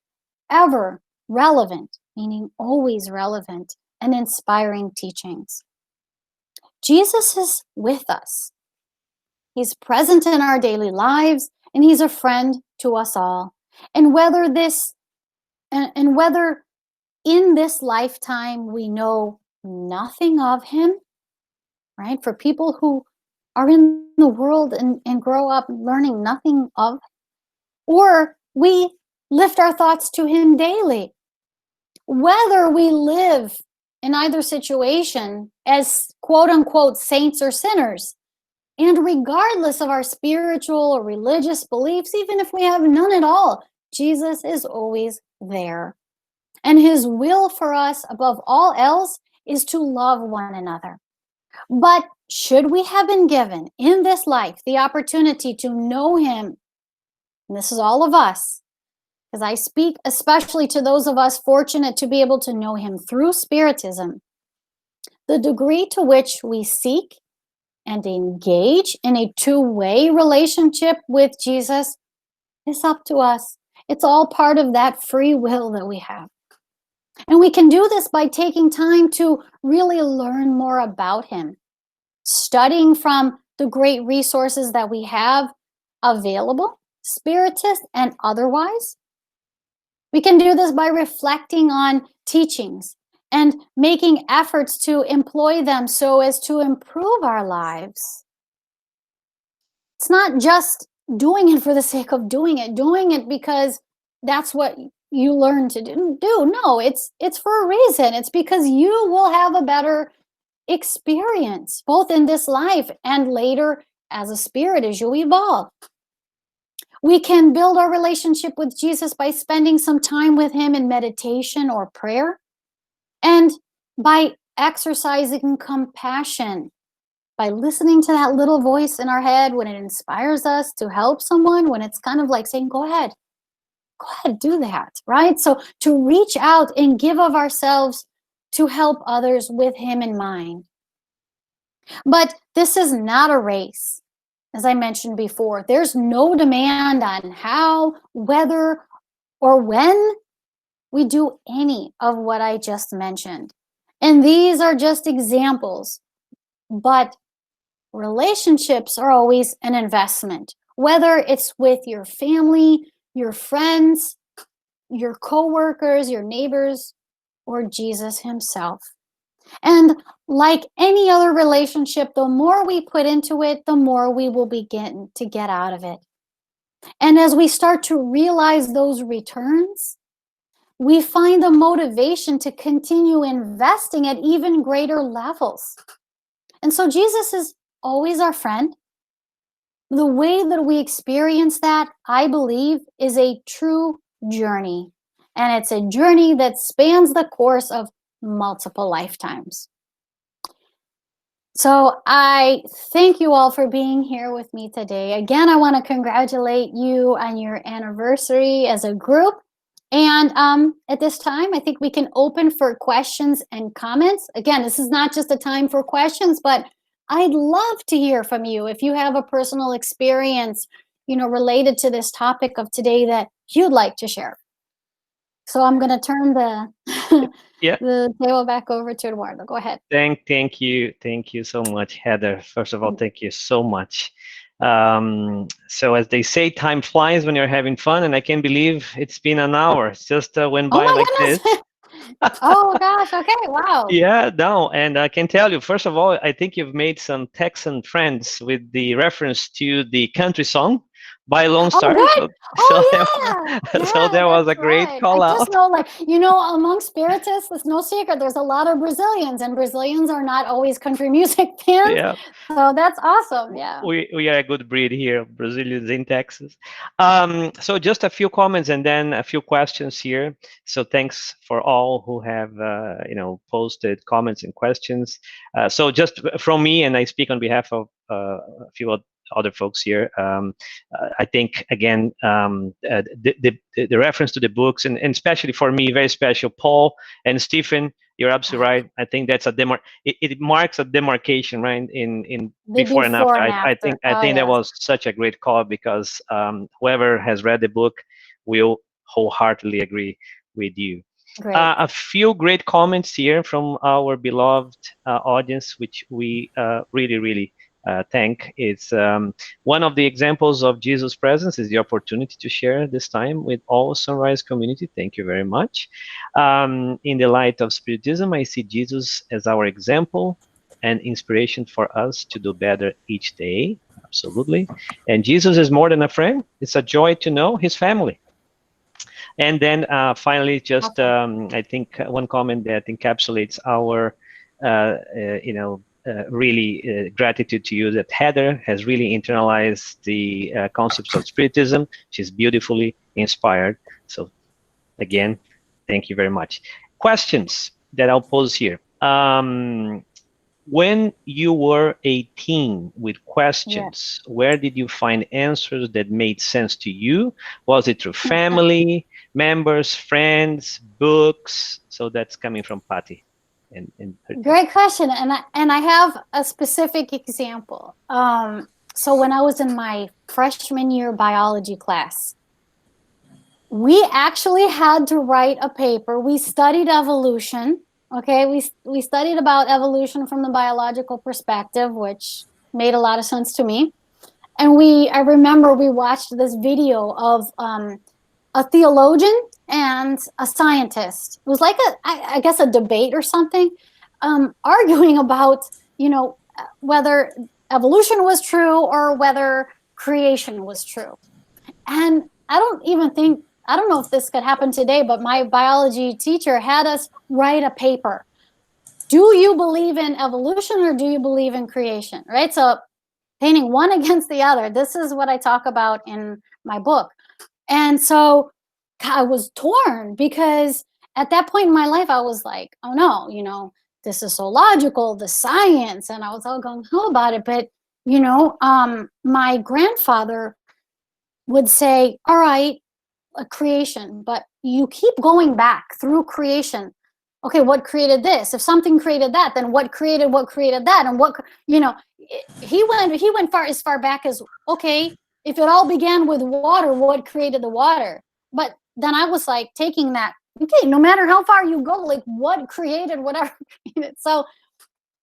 [SPEAKER 3] ever relevant, meaning always relevant and inspiring teachings. Jesus is with us. He's present in our daily lives, and he's a friend to us all. And whether in this lifetime we know nothing of him, right? For people who are in the world and grow up learning nothing of, or we lift our thoughts to him daily. Whether we live in either situation as quote unquote saints or sinners, and regardless of our spiritual or religious beliefs, even if we have none at all, Jesus is always there. And his will for us above all else is to love one another. But should we have been given in this life the opportunity to know him, and this is all of us, because I speak especially to those of us fortunate to be able to know him through Spiritism, the degree to which we seek and engage in a two-way relationship with Jesus is up to us. It's all part of that free will that we have. And we can do this by taking time to really learn more about him, studying from the great resources that we have available, Spiritist and otherwise. We can do this by reflecting on teachings and making efforts to employ them so as to improve our lives. It's not just doing it for the sake of doing it because that's what you learn to do. No, it's for a reason. It's because you will have a better experience, both in this life and later as a spirit as you evolve. We can build our relationship with Jesus by spending some time with him in meditation or prayer, and by exercising compassion, by listening to that little voice in our head when it inspires us to help someone, when it's kind of like saying, go ahead, do that, right? So to reach out and give of ourselves to help others with him in mind. But this is not a race. as I mentioned before, there's no demand on how, whether, or when we do any of what I just mentioned. And these are just examples, but relationships are always an investment, whether it's with your family, your friends, your coworkers, your neighbors, or Jesus himself. And like any other relationship, the more we put into it, the more we will begin to get out of it. And as we start to realize those returns, we find the motivation to continue investing at even greater levels. And so Jesus is always our friend. The way that we experience that, I believe, is a true journey. And it's a journey that spans the course of multiple lifetimes. So I thank you all for being here with me today. Again, I want to congratulate you on your anniversary as a group. And at this time, I think we can open for questions and comments. Again, this is not just a time for questions, but I'd love to hear from you if you have a personal experience, related to this topic of today that you'd like to share. So I'm going to turn the table back over to Eduardo. Go ahead.
[SPEAKER 1] Thank you so much, Heather. First of all, thank you so much. So as they say, time flies when you're having fun, and I can't believe it's been an hour. It's just went by like this.
[SPEAKER 3] Oh gosh, okay, wow.
[SPEAKER 1] Yeah, no, and I can tell you, first of all, I think you've made some Texan friends with the reference to the country song by Lone Star. So that was a great call out.
[SPEAKER 3] I just know, among Spiritists, it's no secret, there's a lot of Brazilians, and Brazilians are not always country music fans.
[SPEAKER 1] Yeah.
[SPEAKER 3] So that's awesome. Yeah.
[SPEAKER 1] We are a good breed here, Brazilians in Texas. So just a few comments and then a few questions here. So thanks for all who have posted comments and questions. So just from me, and I speak on behalf of a few other folks here. I think again the reference to the books and especially for me, very special, Paul and Stephen. You're absolutely right. I think that's it marks a demarcation, right? In before and after. I think that was such a great call because whoever has read the book will wholeheartedly agree with you. A few great comments here from our beloved audience, which we really thank. It's one of the examples of Jesus' presence is the opportunity to share this time with all Sunrise community. Thank you very much. In the light of Spiritism, I see Jesus as our example and inspiration for us to do better each day. Absolutely. And Jesus is more than a friend. It's a joy to know his family. And then finally, just I think one comment that encapsulates our really gratitude to you that Heather has really internalized the concepts of Spiritism. She's beautifully inspired. So again, thank you very much. Questions that I'll pose here. When you were a teen with questions, where did you find answers that made sense to you? Was it through family, members, friends, books? So that's coming from Patty.
[SPEAKER 3] Great question, and I have a specific example. So when I was in my freshman year biology class, we actually had to write a paper. We studied evolution. Okay, we studied about evolution from the biological perspective, which made a lot of sense to me. And I remember we watched this video of a theologian and a scientist. It was like I guess a debate or something, arguing about, whether evolution was true or whether creation was true. And I don't know if this could happen today, but my biology teacher had us write a paper. Do you believe in evolution or do you believe in creation? Right? So painting one against the other. This is what I talk about in my book. And so I was torn because at that point in my life, I was like, oh no, this is so logical, the science. And I was all gung ho about it. But, my grandfather would say, all right, a creation, but you keep going back through creation. okay, what created this? If something created that, then what created that? And what, you know, he went as far back as, okay, if it all began with water, what created the water? But then I was like taking that, okay, no matter how far you go, like what created whatever created. So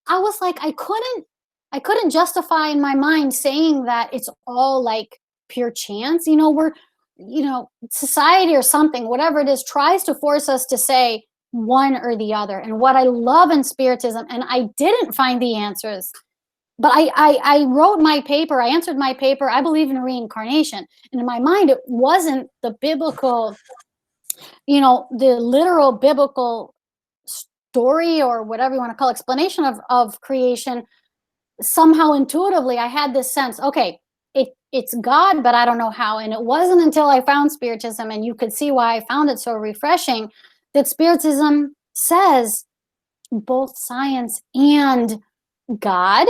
[SPEAKER 3] I was like, I couldn't justify in my mind saying that it's all like pure chance. You know, we're, you know, society or something, whatever it is, tries to force us to say one or the other. And what I love in Spiritism, and I didn't find the answers, but I wrote my paper, I answered my paper, I believe in reincarnation. And in my mind, it wasn't the biblical, you know, the literal biblical story or whatever you want to call explanation of creation. Somehow intuitively I had this sense, okay, it's God, but I don't know how. And it wasn't until I found Spiritism, and you could see why I found it so refreshing, that Spiritism says both science and God.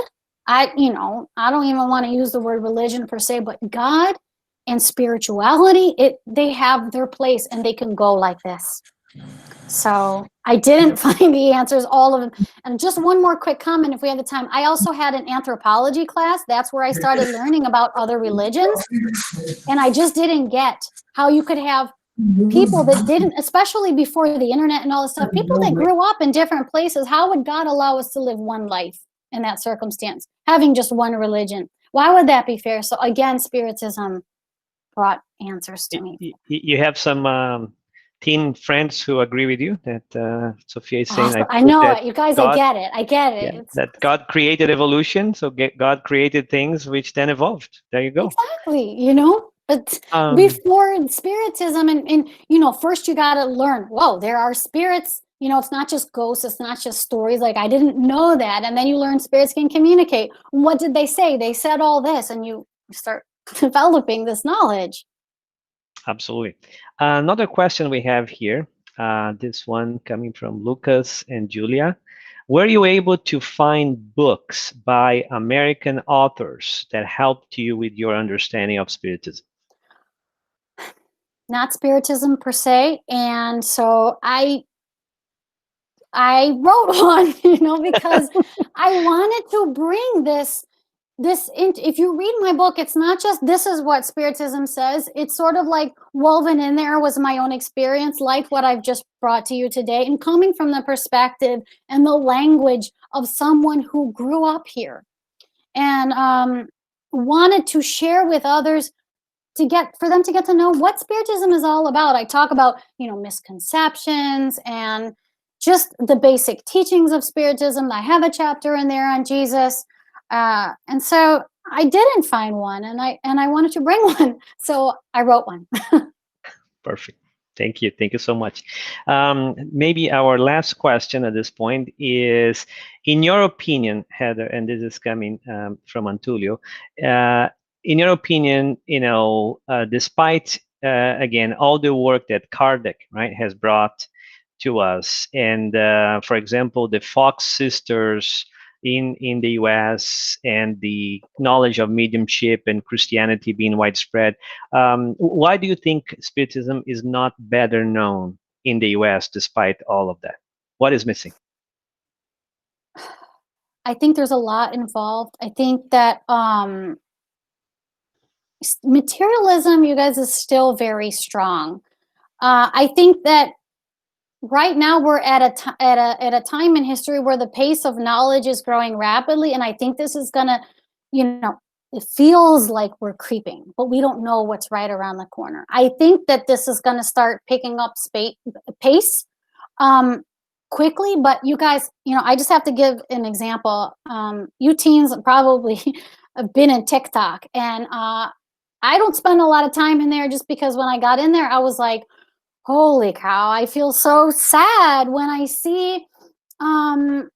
[SPEAKER 3] I don't even want to use the word religion per se, but God and spirituality, they have their place, and they can go like this. So I didn't find the answers, all of them. And just one more quick comment, if we have the time. I also had an anthropology class. That's where I started learning about other religions. And I just didn't get how you could have people that didn't, especially before the internet and all this stuff, people that grew up in different places. How would God allow us to live one life in that circumstance, having just one religion? Why would that be fair? So again, Spiritism brought answers to me.
[SPEAKER 1] You have some teen friends who agree with you that Sophia is saying.
[SPEAKER 3] I know it, you guys. God, I get it.
[SPEAKER 1] Yeah, that God created evolution, so God created things which then evolved. There you go.
[SPEAKER 3] Exactly. You know, but before Spiritism, and you know, first you got to learn. Whoa, there are spirits. You know, it's not just ghosts. It's not just stories. Like, I didn't know that. And then you learn spirits can communicate. What did they say? They said all this, and you start developing this knowledge.
[SPEAKER 1] Absolutely. Another question we have here, this one coming from Lucas and Julia. Were you able to find books by American authors that helped you with your understanding of Spiritism?
[SPEAKER 3] Not Spiritism per se. And so I wrote one, you know, because I wanted to bring this if you read my book, it's not just this is what Spiritism says. It's sort of like woven in there was my own experience, like what I've just brought to you today, and coming from the perspective and the language of someone who grew up here, and wanted to share with others for them to get to know what Spiritism is all about. I talk about, you know, misconceptions and just the basic teachings of Spiritism. I have a chapter in there on Jesus. And so I didn't find one, and I wanted to bring one, so I wrote one.
[SPEAKER 1] Perfect. Thank you. Thank you so much. Maybe our last question at this point is, in your opinion, Heather, and this is coming from Antulio, in your opinion, you know, despite, again, all the work that Kardec, right, has brought to us, and for example, the Fox sisters in the US, and the knowledge of mediumship and Christianity being widespread, why do you think Spiritism is not better known in the US despite all of that? What is missing?
[SPEAKER 3] I think there's a lot involved. I think that materialism, you guys, is still very strong. I think that right now we're at a time in history where the pace of knowledge is growing rapidly, and I think this is gonna, you know, it feels like we're creeping, but we don't know what's right around the corner. I think that this is gonna start picking up pace quickly, but you guys, you know, I just have to give an example. You teens probably have been in TikTok, and I don't spend a lot of time in there, just because when I got in there, I was like, holy cow, I feel so sad when I see the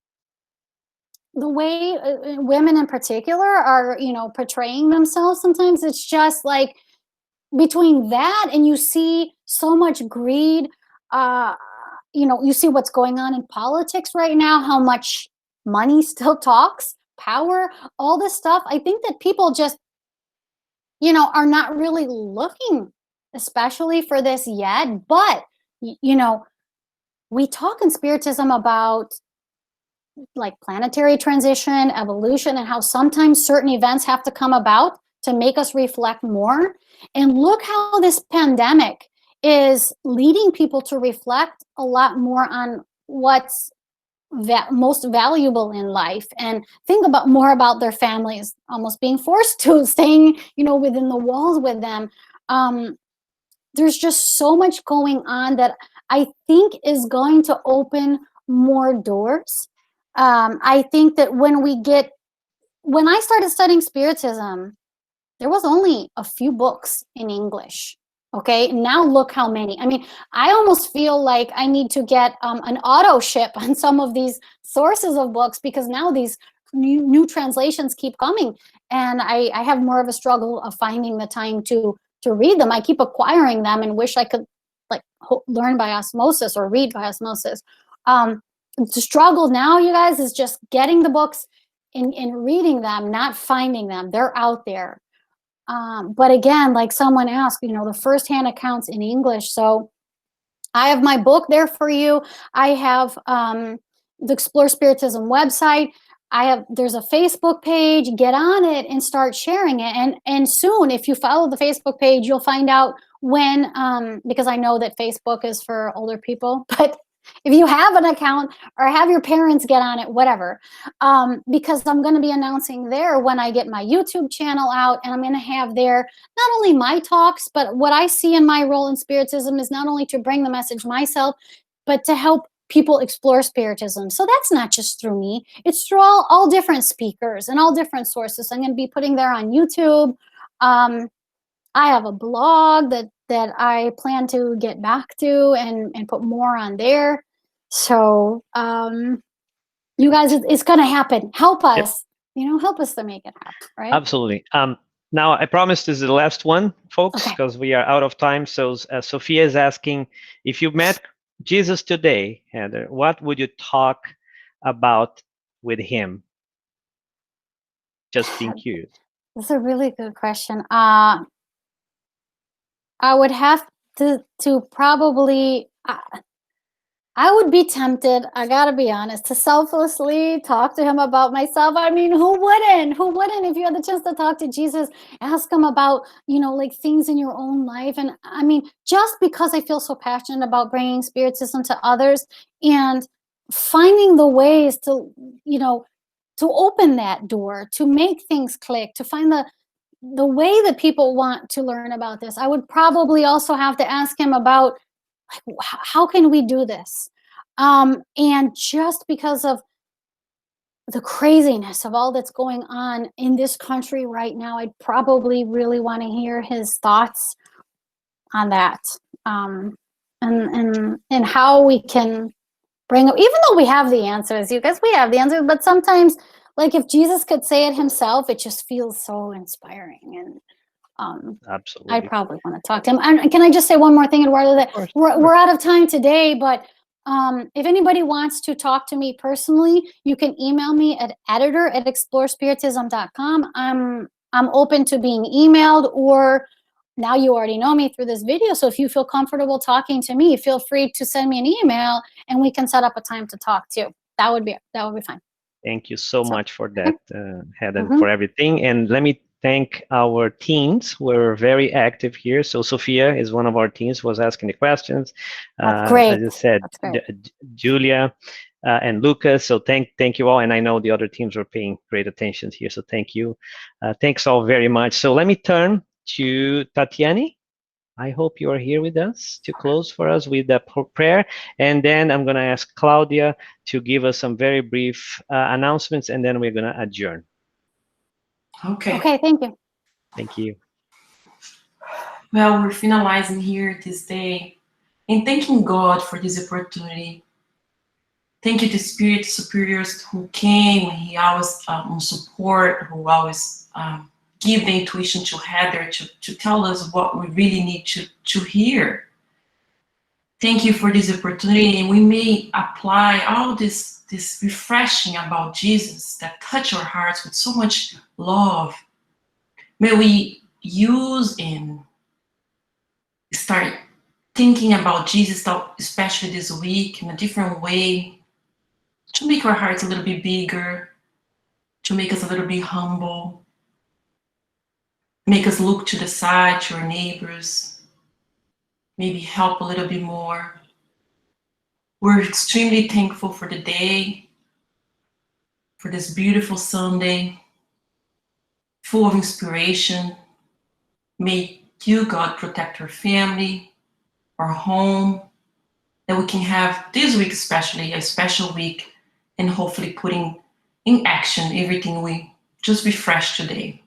[SPEAKER 3] way women in particular are, you know, portraying themselves. Sometimes it's just like, between that and you see so much greed, you know, you see what's going on in politics right now, how much money still talks, power, all this stuff. I think that people just, you know, are not really looking especially for this yet, but you know, we talk in Spiritism about like planetary transition, evolution, and how sometimes certain events have to come about to make us reflect more. And look how this pandemic is leading people to reflect a lot more on what's most valuable in life, and think about more about their families, almost being forced to staying, within the walls with them. There's just so much going on that I think is going to open more doors. I think that when I started studying Spiritism, there was only a few books in English. Okay, now look how many. I mean, I almost feel like I need to get an auto ship on some of these sources of books, because now these new translations keep coming, and I have more of a struggle of finding the time to read them. I keep acquiring them and wish I could like learn by osmosis or read by osmosis. The struggle now, you guys, is just getting the books and reading them, not finding them. They're out there. But again, like someone asked, the firsthand accounts in English. So I have my book there for you. I have the Explore Spiritism website. There's a Facebook page. Get on it and start sharing it. And soon, if you follow the Facebook page, you'll find out when, because I know that Facebook is for older people, but if you have an account or have your parents get on it, whatever, because I'm going to be announcing there when I get my YouTube channel out, and I'm going to have there not only my talks, but what I see in my role in Spiritism is not only to bring the message myself, but to help people explore Spiritism. So that's not just through me. It's through all different speakers and all different sources. I'm going to be putting there on YouTube. I have a blog that I plan to get back to and put more on there. So you guys, it's going to happen. Help us, help us to make it happen, right?
[SPEAKER 1] Absolutely. Now, I promise this is the last one, folks, because we are out of time. So Sophia is asking, if you met Jesus today, Heather, what would you talk about with him? Just being curious.
[SPEAKER 3] That's a really good question. I would have to probably, I would be tempted, I gotta be honest, to selflessly talk to him about myself. I mean, who wouldn't? Who wouldn't? If you had the chance to talk to Jesus, ask him about, like things in your own life. And I mean, just because I feel so passionate about bringing Spiritism to others and finding the ways to, to open that door, to make things click, to find the way that people want to learn about this. I would probably also have to ask him about, like, how can we do this? And just because of the craziness of all that's going on in this country right now, I'd probably really want to hear his thoughts on that. And how we can bring up, even though we have the answers, you guys, we have the answers, but sometimes, like, if Jesus could say it himself, it just feels so inspiring. And
[SPEAKER 1] absolutely,
[SPEAKER 3] I probably want to talk to him. And can I just say one more thing, Eduardo? That we're out of time today, but if anybody wants to talk to me personally, you can email me at editor@explorespiritism.com. I'm open to being emailed, or now you already know me through this video. So if you feel comfortable talking to me, feel free to send me an email, and we can set up a time to talk too. That would be fine.
[SPEAKER 1] Thank you so much for that, Heather, for everything. And let me thank our teams who were very active here. So Sophia is one of our teams, was asking the questions.
[SPEAKER 3] That's great.
[SPEAKER 1] As I said, Julia and Lucas. So thank you all. And I know the other teams were paying great attention here. So thank you. Thanks all very much. So let me turn to Tatiani. I hope you are here with us to close for us with a prayer. And then I'm going to ask Claudia to give us some very brief announcements, and then we're going to adjourn.
[SPEAKER 4] Okay.
[SPEAKER 3] Okay, thank you.
[SPEAKER 1] Thank you.
[SPEAKER 4] Well, we're finalizing here this day and thanking God for this opportunity. Thank you to Spirit Superiors who came. He always on support, who always give the intuition to Heather to tell us what we really need to hear. Thank you for this opportunity, and we may apply all this refreshing about Jesus that touch our hearts with so much love. May we use and start thinking about Jesus, especially this week, in a different way, to make our hearts a little bit bigger, to make us a little bit humble, make us look to the side, to our neighbors, maybe help a little bit more. We're extremely thankful for the day, for this beautiful Sunday, full of inspiration. May you, God, protect our family, our home, that we can have this week especially, a special week, and hopefully putting in action everything we just refreshed today.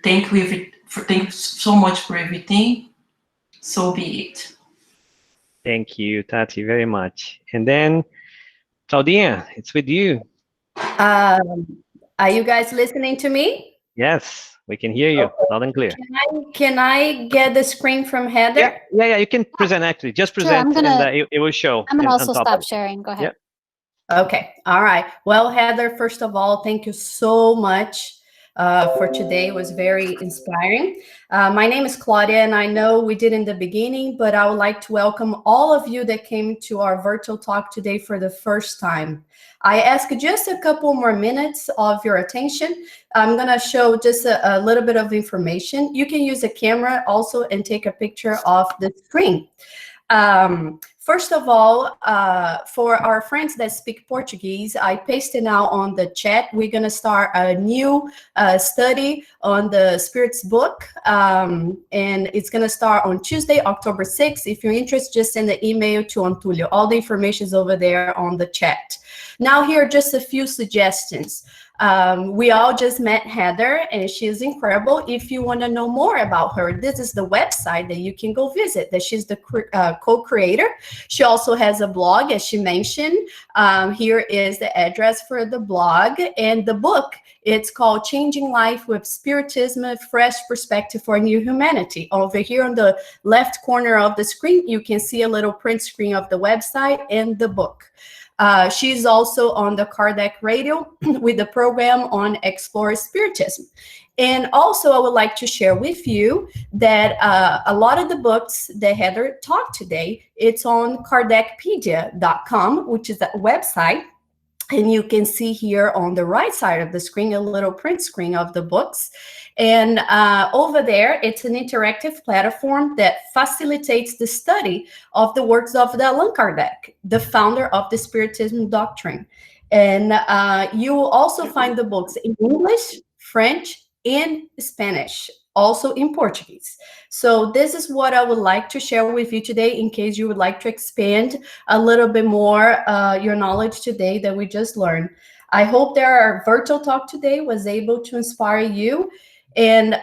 [SPEAKER 4] Thank you so much for everything. So be it.
[SPEAKER 1] Thank you, Tati, very much. And then, Claudinha, it's with you.
[SPEAKER 5] Are you guys listening to me?
[SPEAKER 1] Yes, we can hear you loud and clear.
[SPEAKER 5] Can I get the screen from Heather?
[SPEAKER 1] Yeah, you can present actually. Just present
[SPEAKER 3] Sure,
[SPEAKER 1] and it will show.
[SPEAKER 3] I'm gonna also
[SPEAKER 1] on top
[SPEAKER 3] stop
[SPEAKER 1] of it.
[SPEAKER 3] sharing. Go ahead.
[SPEAKER 1] Yep.
[SPEAKER 5] Okay, all right. Well, Heather, first of all, thank you so much for today. It was very inspiring. My name is Claudia, and I know we did in the beginning, but I would like to welcome all of you that came to our virtual talk today for the first time. I ask just a couple more minutes of your attention. I'm going to show just a little bit of information. You can use a camera also and take a picture of the screen. First of all, for our friends that speak Portuguese, I pasted now on the chat. We're going to start a new study on the Spirit's book, and it's going to start on Tuesday, October 6th. If you're interested, just send an email to Antulio. All the information is over there on the chat. Now, here are just a few suggestions. We all just met Heather, and she's incredible. If you want to know more about her, this is the website that you can go visit, that she's the co-creator. She also has a blog, as she mentioned. Here is the address for the blog, and the book, it's called Changing Life with Spiritism, a Fresh Perspective for a New Humanity. Over here on the left corner of the screen, you can see a little print screen of the website and the book. She's also on the Kardec Radio with the program on Explore Spiritism. And also, I would like to share with you that a lot of the books that Heather talked today, it's on kardecpedia.com, which is a website. And you can see here on the right side of the screen, a little print screen of the books. And over there, it's an interactive platform that facilitates the study of the works of Allan Kardec, the founder of the Spiritism doctrine. And you will also find the books in English, French, and Spanish, also in Portuguese. So this is what I would like to share with you today, in case you would like to expand a little bit more your knowledge today that we just learned. I hope that our virtual talk today was able to inspire you. And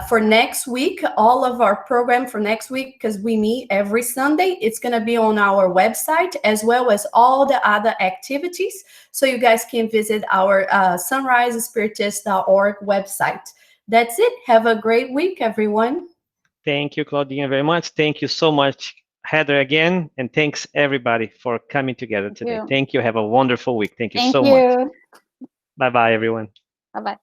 [SPEAKER 5] for next week, all of our program for next week, because we meet every Sunday, it's going to be on our website, as well as all the other activities. So you guys can visit our sunrisespiritist.org website. That's it. Have a great week, everyone.
[SPEAKER 1] Thank you, Claudinha, very much. Thank you so much, Heather, again. And thanks, everybody, for coming together today. Thank you. Have a wonderful week. Thank you so much.
[SPEAKER 3] Thank you.
[SPEAKER 1] Bye-bye, everyone.
[SPEAKER 3] Bye-bye.